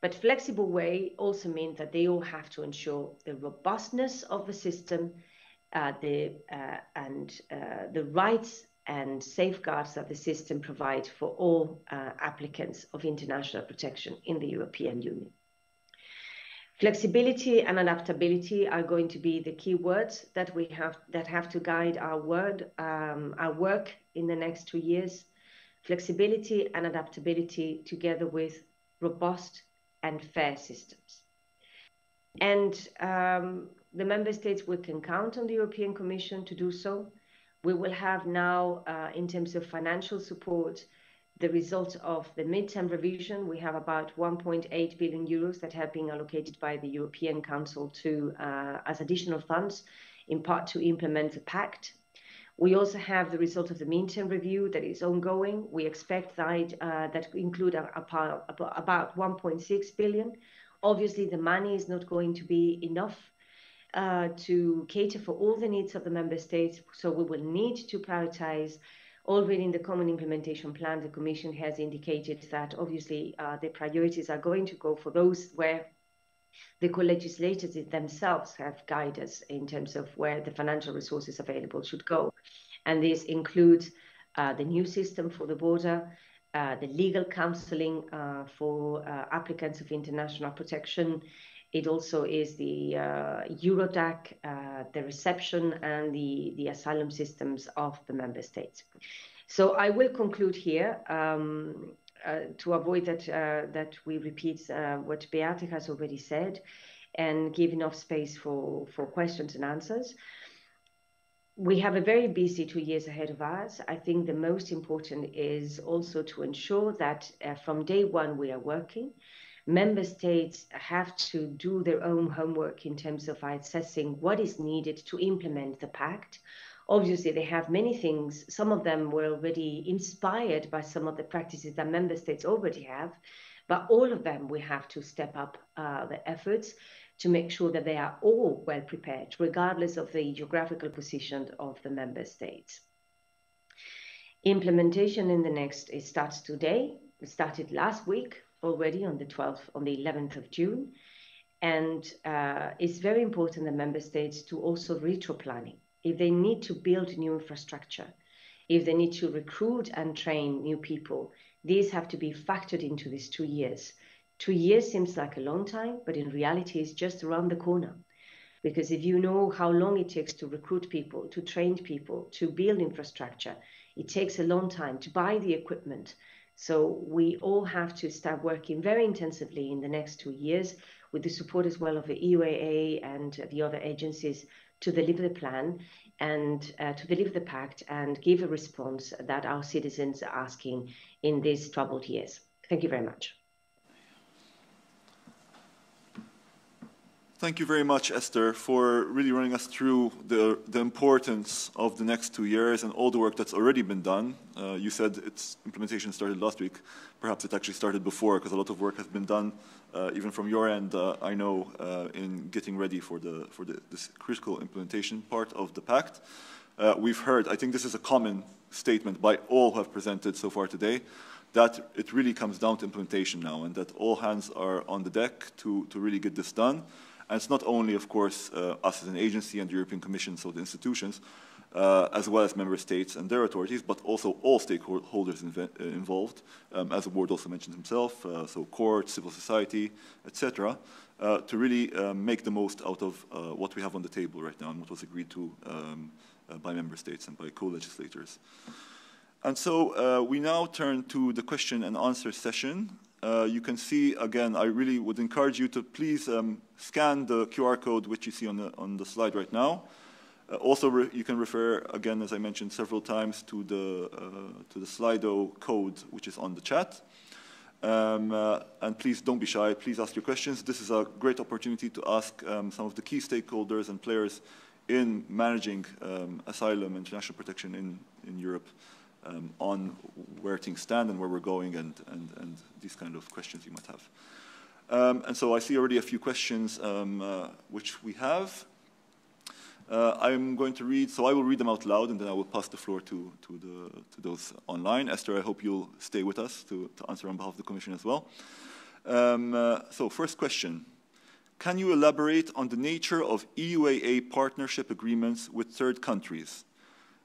But flexible way also means that they all have to ensure the robustness of the system, the rights and safeguards that the system provides for all applicants of international protection in the European Union. Flexibility and adaptability are going to be the key words that have to guide our work in the next 2 years. Flexibility and adaptability together with robust and fair systems. And the member states can count on the European Commission to do so. We will have now, in terms of financial support, the result of the midterm revision. We have about 1.8 billion euros that have been allocated by the European Council to as additional funds, in part to implement the pact. We also have the result of the midterm review that is ongoing. We expect that include about 1.6 billion. Obviously, the money is not going to be enough to cater for all the needs of the member states, so we will need to prioritize. Already in the Common Implementation Plan, the Commission has indicated that obviously the priorities are going to go for those where the co-legislators themselves have guided in terms of where the financial resources available should go. And this includes the new system for the border, the legal counseling for applicants of international protection. It also is the Eurodac, the reception and the asylum systems of the member states. So I will conclude here to avoid that we repeat what Beate has already said and give enough space for questions and answers. We have a very busy 2 years ahead of us. I think the most important is also to ensure that from day one we are working. Member states have to do their own homework in terms of assessing what is needed to implement the pact. Obviously, they have many things. Some of them were already inspired by some of the practices that member states already have, but all of them we have to step up the efforts to make sure that they are all well prepared, regardless of the geographical position of the member states. Implementation in the next, it starts today. It started last week already on the 11th of June. And it's very important that member states to also retro-planning. If they need to build new infrastructure, if they need to recruit and train new people, these have to be factored into these 2 years. 2 years seems like a long time, but in reality it's just around the corner. Because if you know how long it takes to recruit people, to train people, to build infrastructure, it takes a long time to buy the equipment. So we all have to start working very intensively in the next 2 years with the support as well of the EUAA and the other agencies to deliver the plan and to deliver the pact and give a response that our citizens are asking in these troubled years. Thank you very much. Thank you very much, Esther, for really running us through the importance of the next 2 years and all the work that's already been done. You said its implementation started last week. Perhaps it actually started before, because a lot of work has been done, even from your end, I know, in getting ready for this critical implementation part of the pact. We've heard, I think this is a common statement by all who have presented so far today, that it really comes down to implementation now, and that all hands are on the deck to really get this done. And it's not only, of course, us as an agency and the European Commission, so the institutions, as well as member states and their authorities, but also all stakeholders involved, as the board also mentioned himself, so courts, civil society, etc., to really make the most out of what we have on the table right now and what was agreed to by member states and by co-legislators. And so we now turn to the question and answer session. You can see, again, I really would encourage you to please scan the QR code which you see on the slide right now. Also, you can refer, again, as I mentioned several times, to the Slido code which is on the chat. And please don't be shy, please ask your questions. This is a great opportunity to ask some of the key stakeholders and players in managing asylum and international protection in Europe on where things stand and where we're going and these kind of questions you might have. And so I see already a few questions which we have. I'm going to read, so I will read them out loud and then I will pass the floor to those online. Esther, I hope you'll stay with us to answer on behalf of the Commission as well. So first question, can you elaborate on the nature of EUAA partnership agreements with third countries?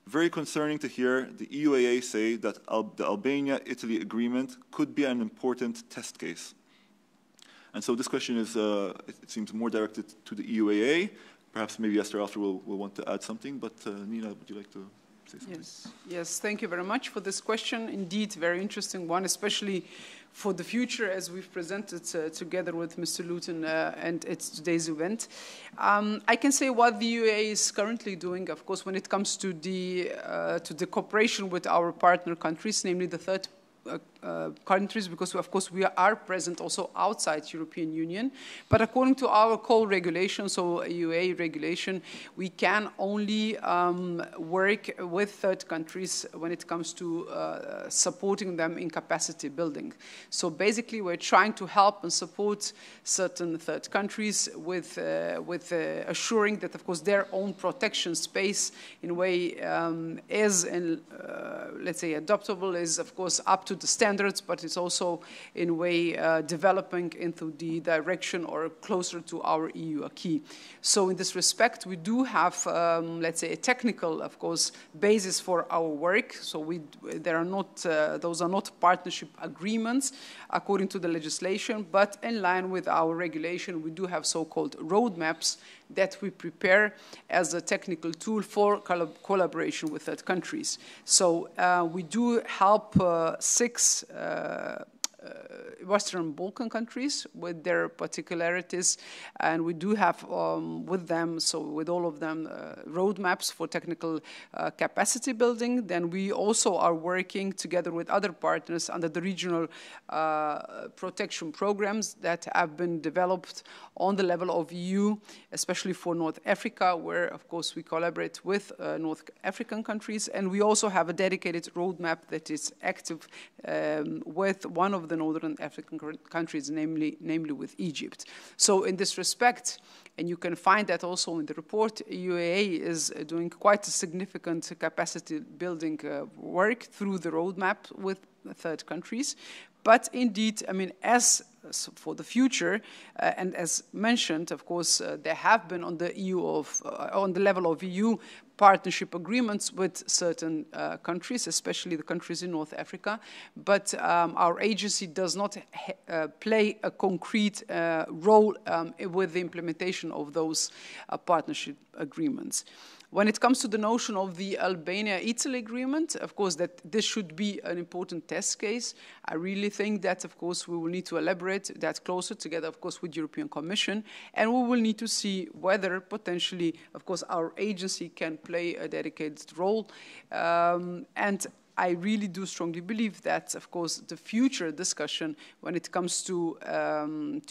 Very concerning to hear the EUAA say that the Albania-Italy agreement could be an important test case. And so this question is, it seems more directed to the EUAA. Perhaps maybe Esther after will want to add something, but Nina, would you like to say something? Yes, thank you very much for this question. Indeed, very interesting one, especially for the future as we've presented together with Mr. Luton and it's today's event. I can say what the EUA is currently doing, of course, when it comes to the cooperation with our partner countries, namely the third countries, because of course we are present also outside European Union. But according to our co-regulation, so EUA regulation, we can only work with third countries when it comes to supporting them in capacity building. So basically we're trying to help and support certain third countries with assuring that of course their own protection space in a way is, let's say, adoptable, is of course up to the standards, but it's also in a way developing into the direction or closer to our EU acquis. So in this respect, we do have, let's say, a technical, of course, basis for our work. So there are not, those are not partnership agreements according to the legislation, but in line with our regulation, we do have so-called roadmaps that we prepare as a technical tool for collaboration with third countries. So we do help 6 Western Balkan countries with their particularities, and we do have with them, so with all of them, roadmaps for technical capacity building. Then we also are working together with other partners under the regional protection programs that have been developed on the level of EU, especially for North Africa, where of course we collaborate with North African countries, and we also have a dedicated roadmap that is active with one of the Northern African countries, namely with Egypt. So in this respect, and you can find that also in the report, EUAA is doing quite a significant capacity building work through the roadmap with third countries. But indeed, I mean, as for the future, and as mentioned, of course, there have been on the on the level of EU partnership agreements with certain countries, especially the countries in North Africa. But our agency does not play a concrete role with the implementation of those partnership agreements. When it comes to the notion of the Albania-Italy agreement, of course, that this should be an important test case. I really think that, of course, we will need to elaborate that closer together, of course, with the European Commission, and we will need to see whether potentially, of course, our agency can play a dedicated role. And I really do strongly believe that, of course, the future discussion when it comes to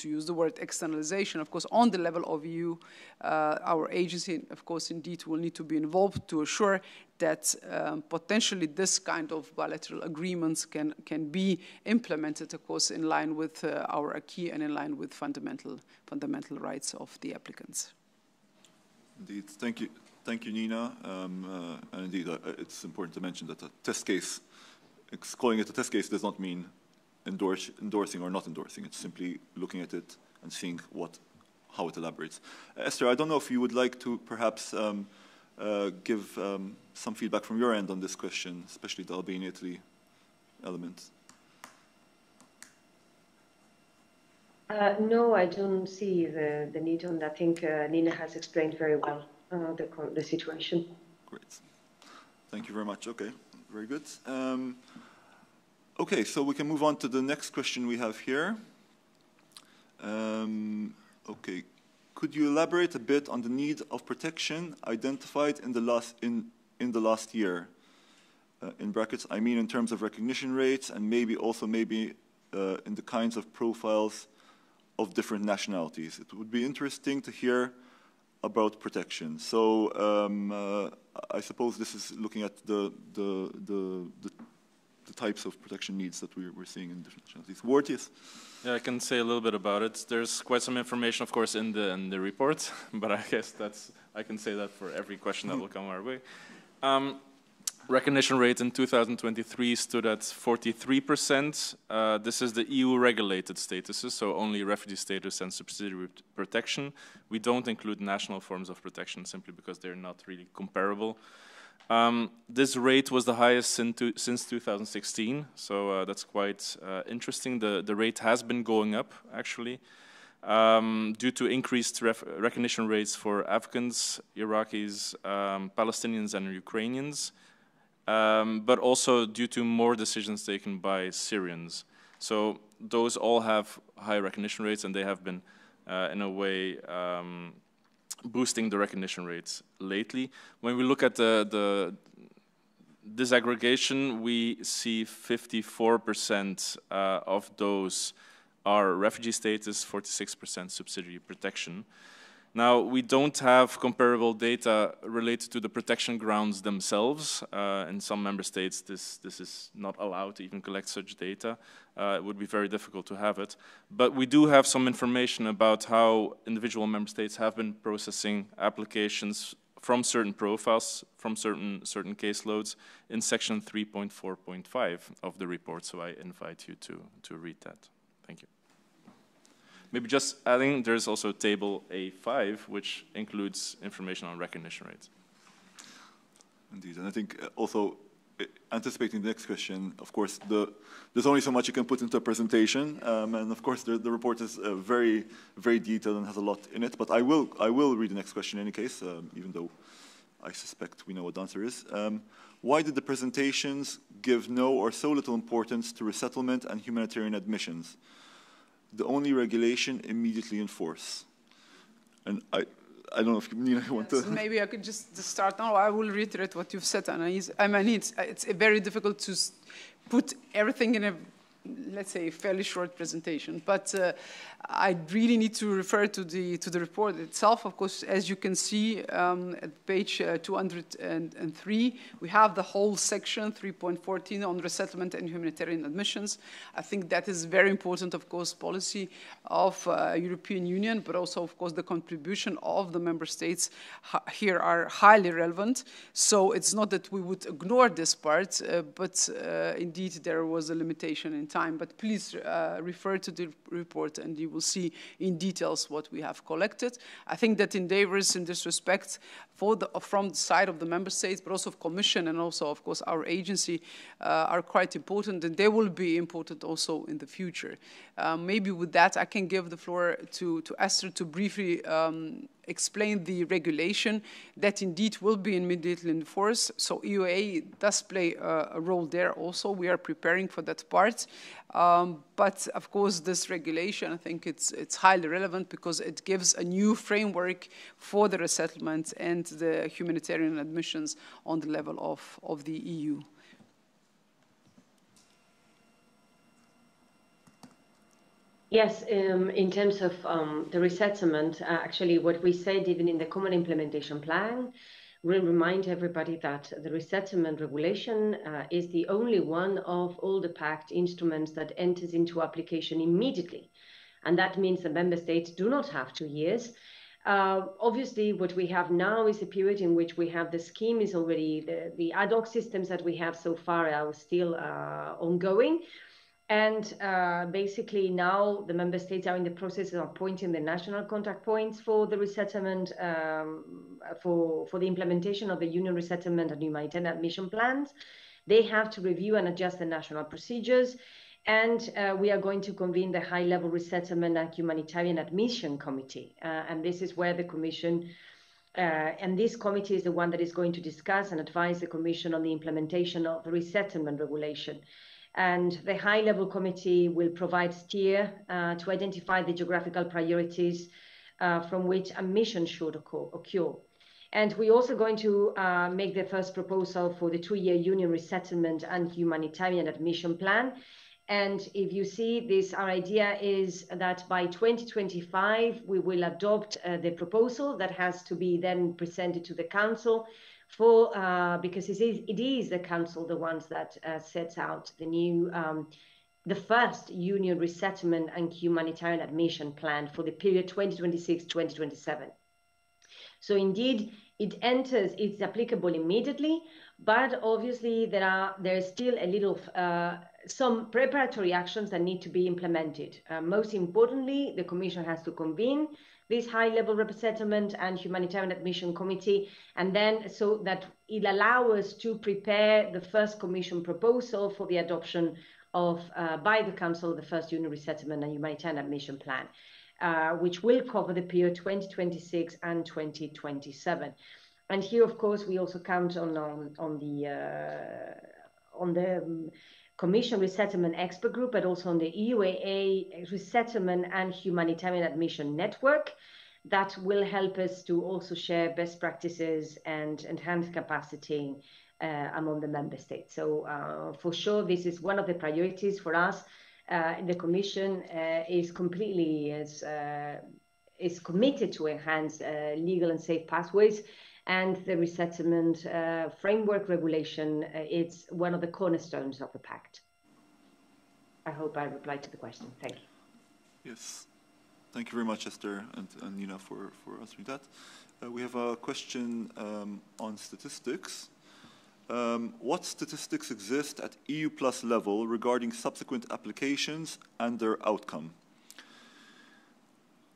use the word externalization, of course, on the level of EU, our agency, of course, indeed will need to be involved to assure that potentially this kind of bilateral agreements can be implemented, of course, in line with our acquis and in line with fundamental rights of the applicants. Indeed, thank you. Thank you, Nina. And indeed, it's important to mention that a test case, calling it a test case does not mean endorsing or not endorsing. It's simply looking at it and seeing how it elaborates. Esther, I don't know if you would like to perhaps give some feedback from your end on this question, especially the Albania-Italy element. No, I don't see the need on that. I think Nina has explained very well the situation. Great. Thank you very much. Okay, very good. Okay, so we can move on to the next question we have here. Okay, could you elaborate a bit on the need of protection identified in the last year? In brackets, I mean in terms of recognition rates and maybe also in the kinds of profiles of different nationalities. It would be interesting to hear about protection. So I suppose this is looking at the types of protection needs that we're seeing in different nationalities. Ward, yes? Yeah, I can say a little bit about it. There's quite some information, of course, in the report, but I guess I can say that for every question that will come our way. Recognition rate in 2023 stood at 43%. This is the EU-regulated statuses, so only refugee status and subsidiary protection. We don't include national forms of protection simply because they're not really comparable. This rate was the highest since 2016, so that's quite interesting. The rate has been going up, actually, due to increased recognition rates for Afghans, Iraqis, Palestinians, and Ukrainians. But also due to more decisions taken by Syrians. So those all have high recognition rates, and they have been, in a way, boosting the recognition rates lately. When we look at the disaggregation, we see 54% of those are refugee status, 46% subsidiary protection. Now, we don't have comparable data related to the protection grounds themselves. In some member states, this is not allowed to even collect such data. It would be very difficult to have it. But we do have some information about how individual member states have been processing applications from certain profiles, from certain caseloads in section 3.4.5 of the report. So I invite you to read that. Thank you. Maybe just adding, there's also table A5, which includes information on recognition rates. Indeed, and I think also anticipating the next question, of course, there's only so much you can put into a presentation, and of course the report is very, very detailed and has a lot in it, but I will read the next question in any case, even though I suspect we know what the answer is. Why did the presentations give no or so little importance to resettlement and humanitarian admissions? The only regulation immediately in force. And I don't know if Nina want to... Maybe I could just start now. I will reiterate what you've said, Anais. I mean, it's very difficult to put everything in a, let's say, fairly short presentation. But I really need to refer to the report itself. Of course, as you can see at page 203, we have the whole section 3.14 on resettlement and humanitarian admissions. I think that is very important, of course, policy of European Union, but also, of course, the contribution of the member states here are highly relevant. So it's not that we would ignore this part, but indeed there was a limitation in time. But please refer to the report and you will see in details what we have collected. I think that endeavors in this respect from the side of the member states, but also of Commission and also, of course, our agency are quite important, and they will be important also in the future. Maybe with that, I can give the floor to Esther to briefly explain the regulation that indeed will be immediately in force. So EUA does play a role there also. We are preparing for that part. But of course, this regulation, I think it's highly relevant because it gives a new framework for the resettlement and the humanitarian admissions on the level of the EU. Yes, in terms of the resettlement, actually what we said even in the Common Implementation Plan, we'll remind everybody that the resettlement regulation is the only one of all the pact instruments that enters into application immediately. And that means the member states do not have 2 years. Obviously, what we have now is a period in which we have the scheme is already, the ad hoc systems that we have so far are still ongoing. And basically now the member states are in the process of appointing the national contact points for the resettlement, for the implementation of the Union resettlement and humanitarian admission plans. They have to review and adjust the national procedures. And we are going to convene the high-level resettlement and humanitarian admission committee. And this is where the Commission, and this committee is the one that is going to discuss and advise the Commission on the implementation of the resettlement regulation. And the high-level committee will provide steer to identify the geographical priorities from which admission should occur. And we're also going to make the first proposal for the 2-year Union resettlement and humanitarian admission plan. And if you see this, our idea is that by 2025, we will adopt the proposal that has to be then presented to the Council for, because it is the Council, the ones that sets out the new, the first Union resettlement and humanitarian admission plan for the period 2026-2027. So indeed, it's applicable immediately, but obviously there's still a little, some preparatory actions that need to be implemented. Most importantly, the Commission has to convene this high-level resettlement and humanitarian admission committee, and then so that it allows us to prepare the first Commission proposal for the adoption of, by the Council, the first Union resettlement and humanitarian admission plan, which will cover the period 2026 and 2027. And here, of course, we also count on the Commission Resettlement Expert Group, but also on the EUAA Resettlement and Humanitarian Admission Network that will help us to also share best practices and enhance capacity among the member states. So for sure, this is one of the priorities for us. The Commission is completely is committed to enhance legal and safe pathways, and the resettlement framework regulation, it's one of the cornerstones of the pact. I hope I replied to the question. Thank you. Yes. Thank you very much, Esther and Nina, for answering that. We have a question on statistics. What statistics exist at EU plus level regarding subsequent applications and their outcome?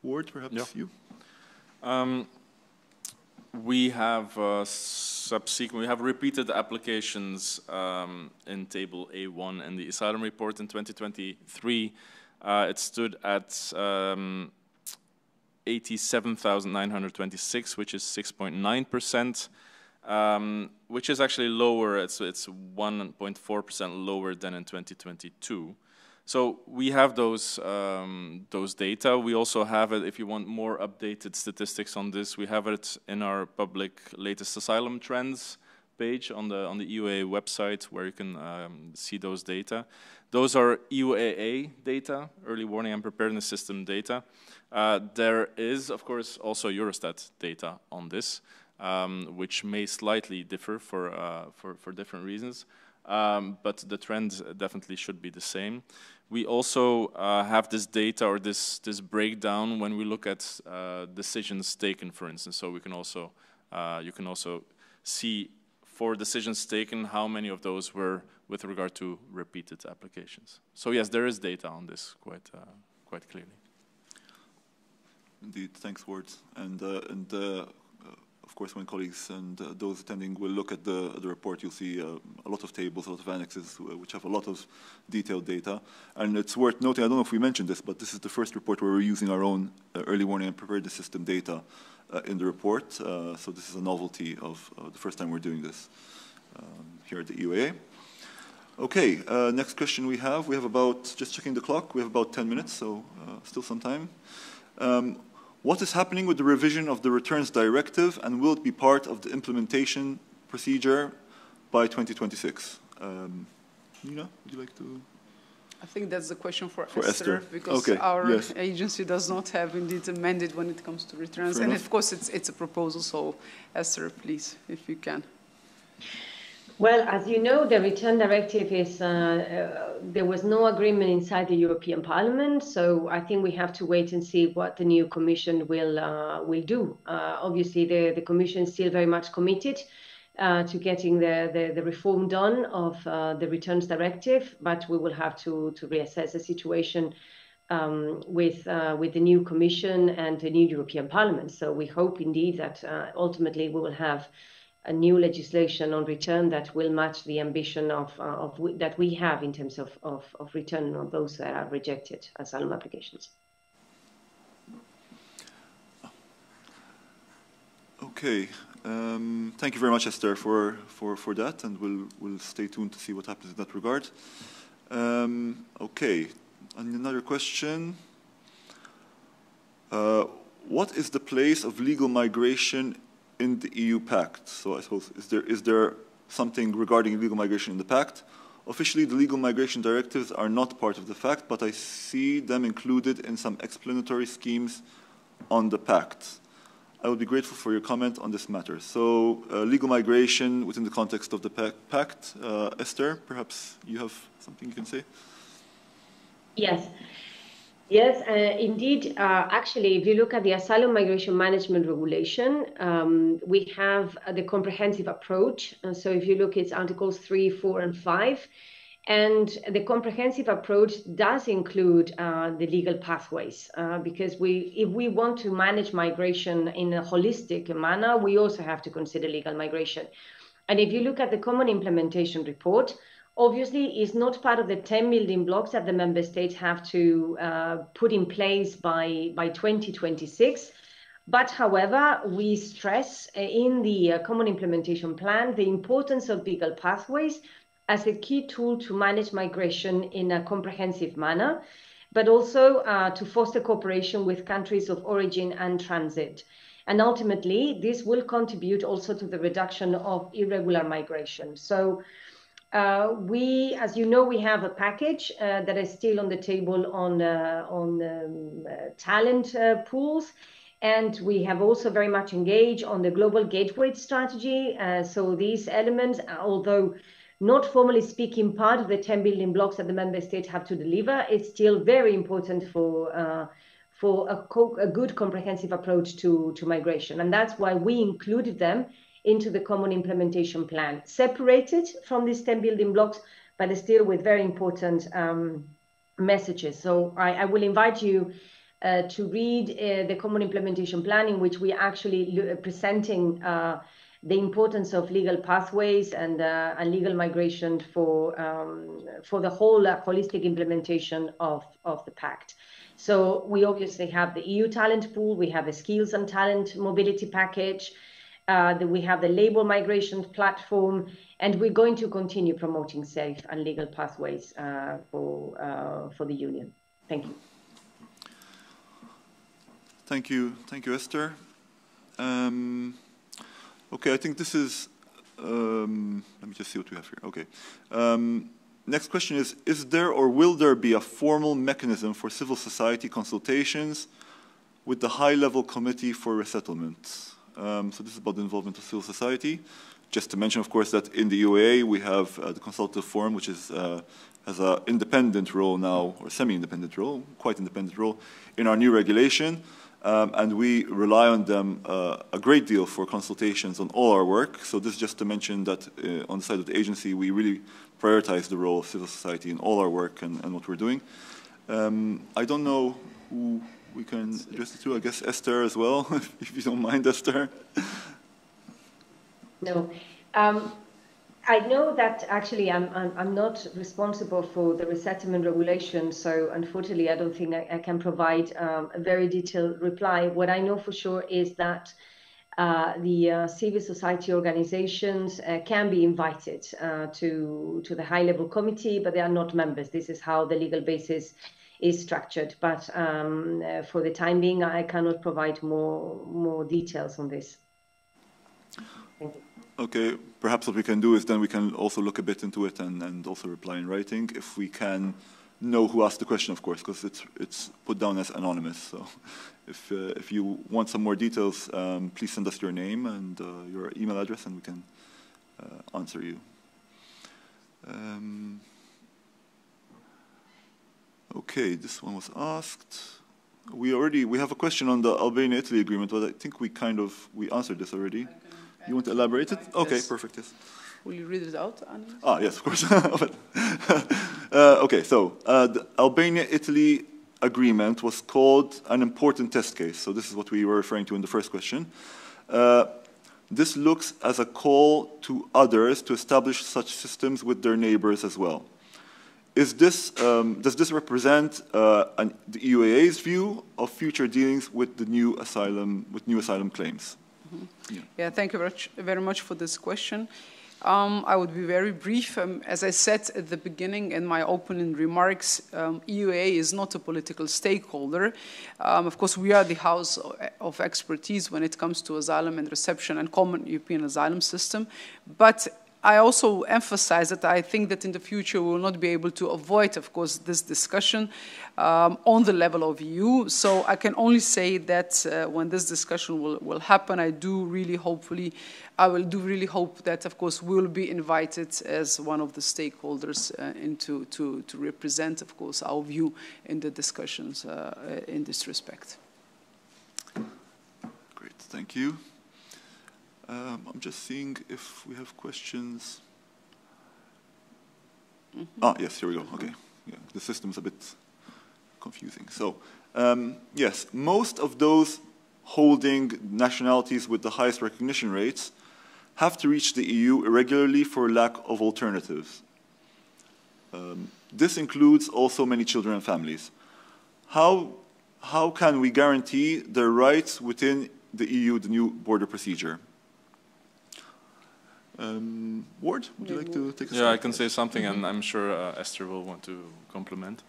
Ward, perhaps you? We have we have repeated applications in table A1 in the Asylum Report in 2023. It stood at 87,926, which is 6.9%, which is actually lower. It's 1.4% lower than in 2022. So we have those data. We also have it, if you want more updated statistics on this, we have it in our public latest asylum trends page on the EUA website, where you can see those data. Those are EUAA data, early warning and preparedness system data. There is, of course, also Eurostat data on this, which may slightly differ for different reasons. But the trend definitely should be the same. We also have this data, or this breakdown, when we look at decisions taken, for instance. So we can also you can also see, for decisions taken, how many of those were with regard to repeated applications. So yes, there is data on this quite clearly. Indeed, thanks, Ward. And of course, when colleagues and those attending will look at the report, you'll see a lot of tables, a lot of annexes, which have a lot of detailed data. And it's worth noting, I don't know if we mentioned this, but this is the first report where we're using our own early warning and preparedness system data in the report. So this is a novelty of the first time we're doing this here at the EUA. Okay, next question we have about, just checking the clock, we have about 10 minutes, so still some time. What is happening with the revision of the Returns Directive, and will it be part of the implementation procedure by 2026? Nina, would you like to? I think that's the question for Esther, because our agency does not have indeed amended when it comes to returns. And of course, it's a proposal, so Esther, please, if you can. Well, as you know, the Return Directive is, there was no agreement inside the European Parliament, so I think we have to wait and see what the new Commission will do. Obviously, the Commission is still very much committed to getting the reform done of the Returns Directive, but we will have to reassess the situation with the new Commission and the new European Parliament. So we hope indeed that ultimately we will have a new legislation on return that will match the ambition that we have in terms of return on those that are rejected asylum applications. Okay. Thank you very much, Esther, for that, and we'll stay tuned to see what happens in that regard. Okay, and another question. What is the place of legal migration in the EU Pact? So I suppose, is there something regarding legal migration in the Pact? Officially, the legal migration directives are not part of the Pact, but I see them included in some explanatory schemes on the Pact. I would be grateful for your comment on this matter. So, legal migration within the context of the Pact. Esther, perhaps you have something you can say? Yes. Yes, indeed. Actually, if you look at the Asylum Migration Management Regulation, we have the comprehensive approach. So if you look, it's Articles 3, 4, and 5. And the comprehensive approach does include the legal pathways, because if we want to manage migration in a holistic manner, we also have to consider legal migration. And if you look at the Common Implementation Report, obviously it's not part of the 10 building blocks that the member states have to put in place by 2026. But however, we stress in the Common Implementation Plan the importance of legal pathways as a key tool to manage migration in a comprehensive manner, but also to foster cooperation with countries of origin and transit. And ultimately, this will contribute also to the reduction of irregular migration. So as you know, we have a package that is still on the table on talent pools. And we have also very much engaged on the global gateway strategy. So these elements, although not formally speaking part of the 10 building blocks that the member states have to deliver, it's still very important for a good comprehensive approach to migration. And that's why we included them into the Common Implementation Plan, separated from these 10 building blocks, but still with very important messages. So I will invite you to read the Common Implementation Plan, in which we are actually presenting the importance of legal pathways and legal migration for the whole holistic implementation of the Pact. So we obviously have the EU talent pool, we have the skills and talent mobility package, we have the labour migration platform, and we're going to continue promoting safe and legal pathways for the Union. Thank you. Thank you, Esther. Okay, I think this is, let me just see what we have here. Okay. Next question is there or will there be a formal mechanism for civil society consultations with the high-level committee for resettlement? So this is about the involvement of civil society. Just to mention, of course, that in the UAA we have the consultative forum, which is, has an independent role now, or semi-independent role, quite independent role, in our new regulation. And we rely on them a great deal for consultations on all our work. So this is just to mention that on the side of the agency, we really prioritize the role of civil society in all our work and what we're doing. I don't know who we can address it to. I guess Esther as well, if you don't mind, Esther. No. I know that actually I'm not responsible for the resettlement regulation, so unfortunately I don't think I can provide a very detailed reply. What I know for sure is that the civil society organizations can be invited to the high-level committee, but they are not members. This is how the legal basis is structured. But for the time being, I cannot provide more details on this. Thank you. Okay, perhaps what we can do is then we can also look a bit into it and also reply in writing if we can know who asked the question, of course, because it's put down as anonymous. So if you want some more details, please send us your name and your email address and we can answer you. Okay, this one was asked. We have a question on the Albania-Italy agreement, but I think we answered this already. You want to elaborate it? Okay, Yes. perfect, yes. Will you read it out, Annie? Ah, yes, of course. Okay, so the Albania-Italy agreement was called an important test case. So this is what we were referring to in the first question. This looks as a call to others to establish such systems with their neighbors as well. Is this, does this represent the EUA's view of future dealings with the new asylum claims? Mm-hmm. Yeah, thank you very much for this question. I would be very brief. As I said at the beginning in my opening remarks, EUA is not a political stakeholder. Of course, we are the house of expertise when it comes to asylum and reception and common European asylum system. But I also emphasize that I think that in the future we will not be able to avoid, of course, this discussion on the level of EU. So I can only say that when this discussion will happen, I do really hope that, of course, we will be invited as one of the stakeholders to represent, of course, our view in the discussions in this respect. Great, thank you. I'm just seeing if we have questions. Mm-hmm. Ah, yes, here we go. Okay, yeah, the system's a bit confusing. So, yes, most of those holding nationalities with the highest recognition rates have to reach the EU irregularly for lack of alternatives. This includes also many children and families. How can we guarantee their rights within the EU, the new border procedure? Ward, would you like to take a start? Yeah, I can say something, and I'm sure Esther will want to complement.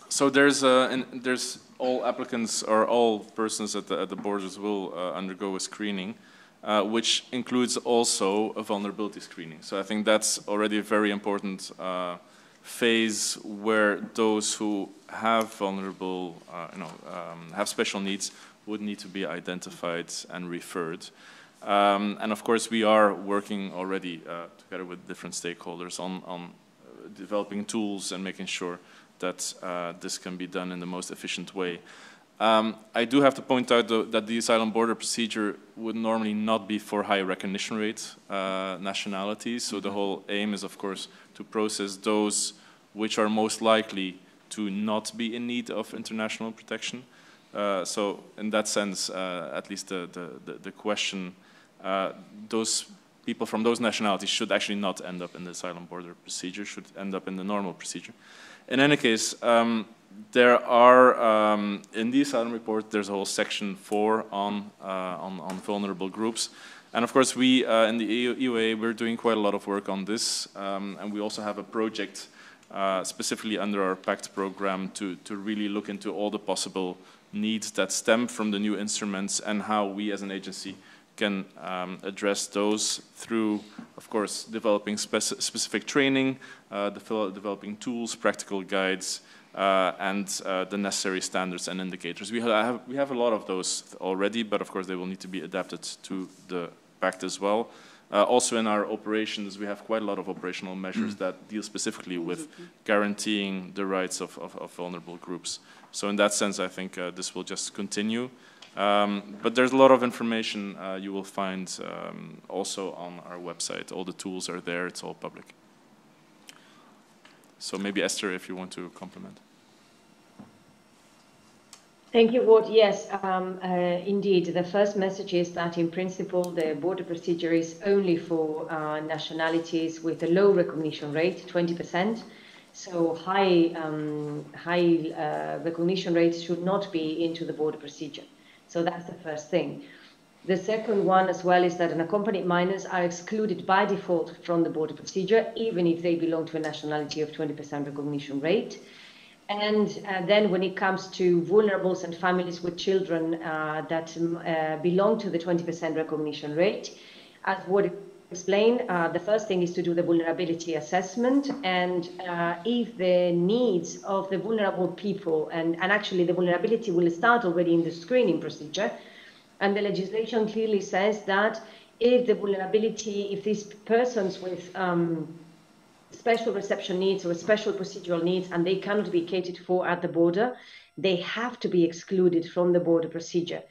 So there's all applicants or all persons at the borders will undergo a screening, which includes also a vulnerability screening. So I think that's already a very important phase where those who have vulnerable, have special needs would need to be identified and referred. And of course, we are working already together with different stakeholders on developing tools and making sure that this can be done in the most efficient way. I do have to point out, though, that the asylum border procedure would normally not be for high recognition rate nationalities. So the whole aim is, of course, to process those which are most likely to not be in need of international protection. So in that sense, at least the question, those people from those nationalities should actually not end up in the asylum border procedure, should end up in the normal procedure. In any case, there are, in the Asylum Report, there's a whole section 4 on vulnerable groups. And of course, we, in the EUA, we're doing quite a lot of work on this. And we also have a project specifically under our PACT program to really look into all the possible needs that stem from the new instruments and how we as an agency can address those through, of course, developing specific training, developing tools, practical guides, and the necessary standards and indicators. We have a lot of those already, but of course they will need to be adapted to the PACT as well. Also in our operations, we have quite a lot of operational measures that deal specifically with guaranteeing the rights of vulnerable groups. So in that sense, I think this will just continue. But there's a lot of information you will find also on our website. All the tools are there, it's all public. So maybe Esther, if you want to complement. Thank you, Ward. Yes, indeed. The first message is that in principle, the border procedure is only for nationalities with a low recognition rate, 20%. So high recognition rates should not be into the border procedure. So that's the first thing. The second one as well is that unaccompanied minors are excluded by default from the border procedure, even if they belong to a nationality of 20% recognition rate. And then when it comes to vulnerables and families with children that belong to the 20% recognition rate, as Ward explained, the first thing is to do the vulnerability assessment. And if the needs of the vulnerable people, and actually the vulnerability will start already in the screening procedure, and the legislation clearly says that if the vulnerability, if these persons with special reception needs or special procedural needs and they cannot be catered for at the border, they have to be excluded from the border procedure.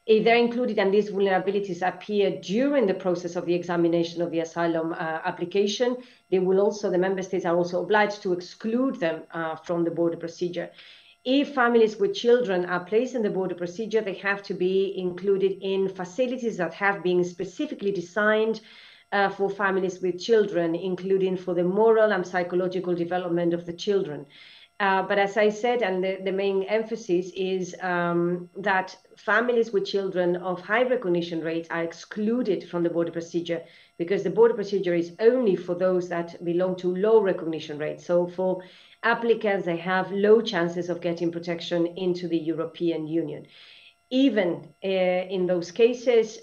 if they're included and these vulnerabilities appear during the process of the examination of the asylum application, the member states are also obliged to exclude them from the border procedure. If families with children are placed in the border procedure, they have to be included in facilities that have been specifically designed for families with children, including for the moral and psychological development of the children. But as I said, and the main emphasis is that families with children of high recognition rates are excluded from the border procedure, because the border procedure is only for those that belong to low recognition rates. So for applicants, they have low chances of getting protection into the European Union. Even in those cases,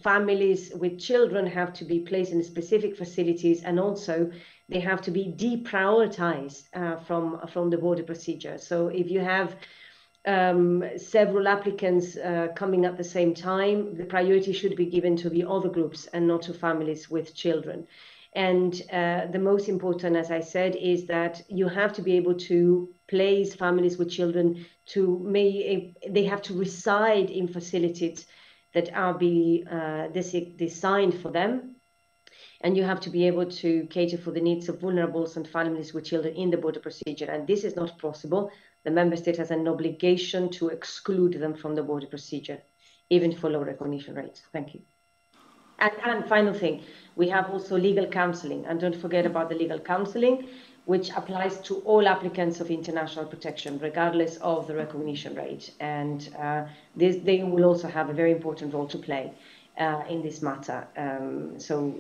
families with children have to be placed in specific facilities, and also they have to be deprioritized from the border procedure. So if you have several applicants coming at the same time, the priority should be given to the other groups and not to families with children. And the most important, as I said, is that you have to be able to place families with children they have to reside in facilities that are designed for them. And you have to be able to cater for the needs of vulnerables and families with children in the border procedure. And this is not possible. The member state has an obligation to exclude them from the border procedure, even for low recognition rates. Thank you. And final thing, we have also legal counseling. And don't forget about the legal counseling, which applies to all applicants of international protection, regardless of the recognition rate. And they will also have a very important role to play in this matter. So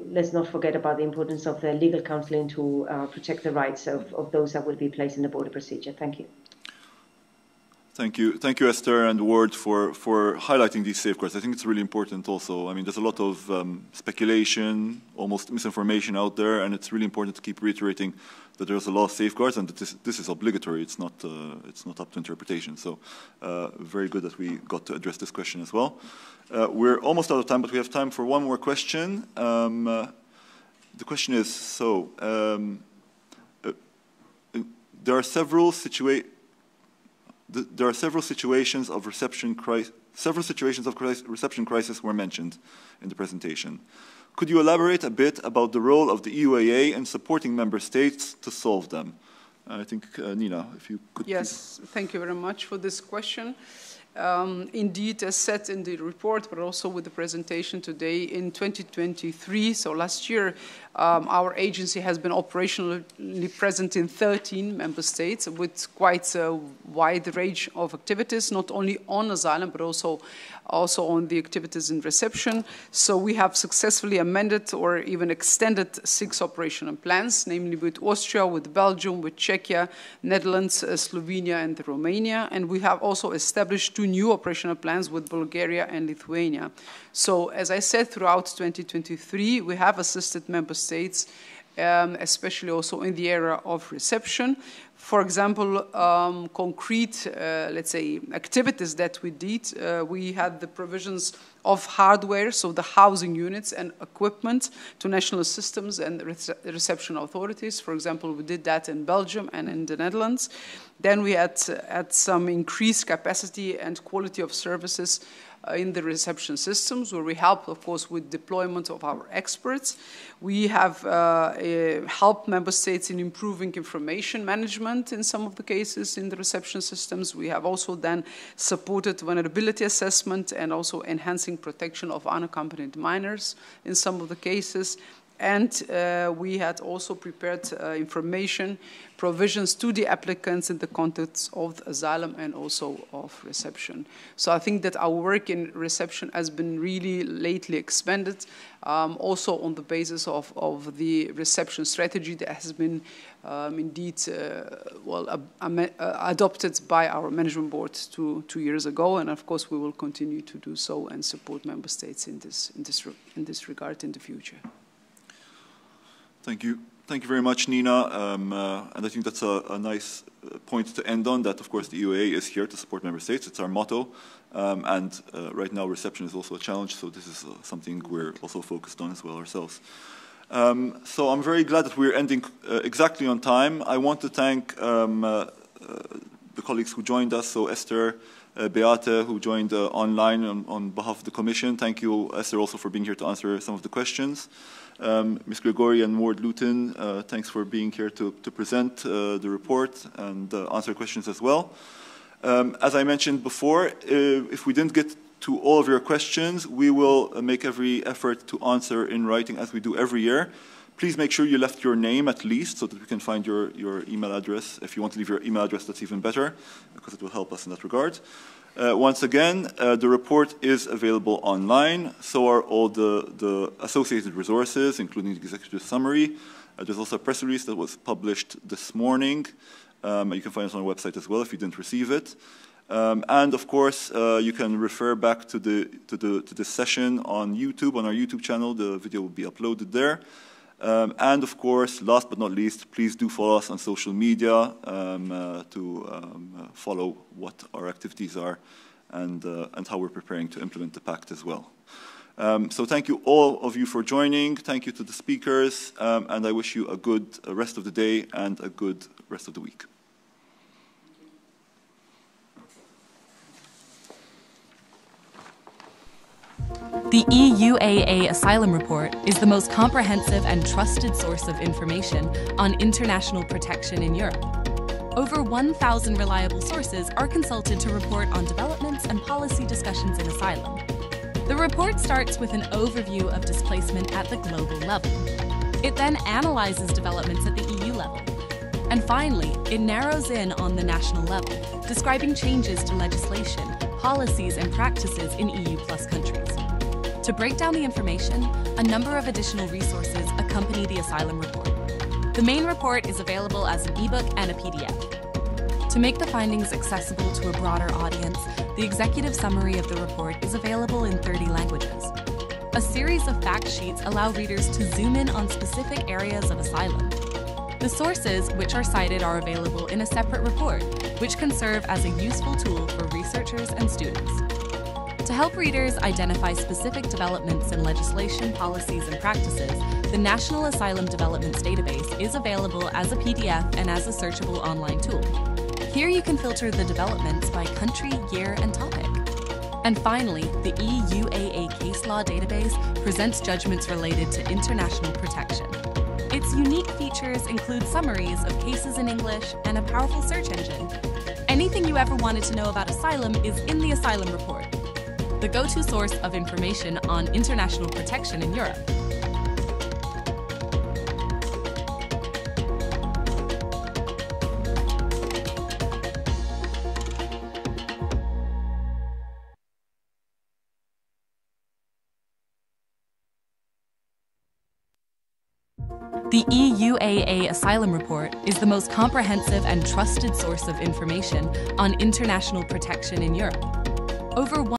let's not forget about the importance of the legal counseling to protect the rights of those that will be placed in the border procedure. Thank you. Thank you, Esther and Ward, for highlighting these safeguards. I think it's really important also. I mean, there's a lot of speculation, almost misinformation out there, and it's really important to keep reiterating that there's a lot of safeguards and that this is obligatory. It's not up to interpretation. So very good that we got to address this question as well. We're almost out of time, but we have time for one more question. The question is, there are several situations of reception crisis were mentioned in the presentation. Could you elaborate a bit about the role of the EUAA in supporting member states to solve them? I think, Nina, if you could. Yes, thank you very much for this question. Indeed, as said in the report, but also with the presentation today, in 2023, so last year, our agency has been operationally present in 13 member states with quite a wide range of activities, not only on asylum, but also on the activities in reception. So we have successfully amended or even extended 6 operational plans, namely with Austria, with Belgium, with Czechia, Netherlands, Slovenia, and Romania. And we have also established 2 new operational plans with Bulgaria and Lithuania. So as I said, throughout 2023, we have assisted member states, especially also in the area of reception. For example, concrete, let's say, activities that we did, we had the provisions of hardware, so the housing units and equipment to national systems and reception authorities. For example, we did that in Belgium and in the Netherlands. Then we had some increased capacity and quality of services in the reception systems, where we help, of course, with deployment of our experts. We have helped member states in improving information management in some of the cases in the reception systems. We have also then supported vulnerability assessment and also enhancing protection of unaccompanied minors in some of the cases. And we had also prepared information provisions to the applicants in the context of asylum and also of reception. So I think that our work in reception has been really lately expanded, also on the basis of the reception strategy that has been indeed adopted by our management board two years ago. And of course, we will continue to do so and support member states in this regard in the future. Thank you. Thank you very much, Nina. And I think that's a nice point to end on, that, of course, the EUA is here to support member states. It's our motto. And right now, reception is also a challenge, so this is something we're also focused on as well ourselves. So I'm very glad that we're ending exactly on time. I want to thank the colleagues who joined us, so Esther, Beate, who joined online on behalf of the Commission. Thank you, Esther, also for being here to answer some of the questions. Ms. Grigori and Ward Luton, thanks for being here to present the report and answer questions as well. As I mentioned before, if we didn't get to all of your questions, we will make every effort to answer in writing as we do every year. Please make sure you left your name at least so that we can find your email address. If you want to leave your email address, that's even better because it will help us in that regard. Once again, the report is available online. So are all the associated resources, including the executive summary. There's also a press release that was published this morning. You can find it on our website as well if you didn't receive it. And of course, you can refer back to this session on YouTube, on our YouTube channel. The video will be uploaded there. And of course, last but not least, please do follow us on social media to follow what our activities are and how we're preparing to implement the pact as well. So thank you all of you for joining. Thank you to the speakers, and I wish you a good rest of the day and a good rest of the week. The EUAA Asylum Report is the most comprehensive and trusted source of information on international protection in Europe. Over 1,000 reliable sources are consulted to report on developments and policy discussions in asylum. The report starts with an overview of displacement at the global level. It then analyzes developments at the EU level. And finally, it narrows in on the national level, describing changes to legislation, policies, and practices in EU+ countries. To break down the information, a number of additional resources accompany the Asylum Report. The main report is available as an ebook and a PDF. To make the findings accessible to a broader audience, the executive summary of the report is available in 30 languages. A series of fact sheets allow readers to zoom in on specific areas of asylum. The sources which are cited are available in a separate report, which can serve as a useful tool for researchers and students. To help readers identify specific developments in legislation, policies, and practices, the National Asylum Developments Database is available as a PDF and as a searchable online tool. Here you can filter the developments by country, year, and topic. And finally, the EUAA Case Law Database presents judgments related to international protection. Its unique features include summaries of cases in English and a powerful search engine. Anything you ever wanted to know about asylum is in the Asylum Report, the go-to source of information on international protection in Europe. The EUAA Asylum Report is the most comprehensive and trusted source of information on international protection in Europe. Over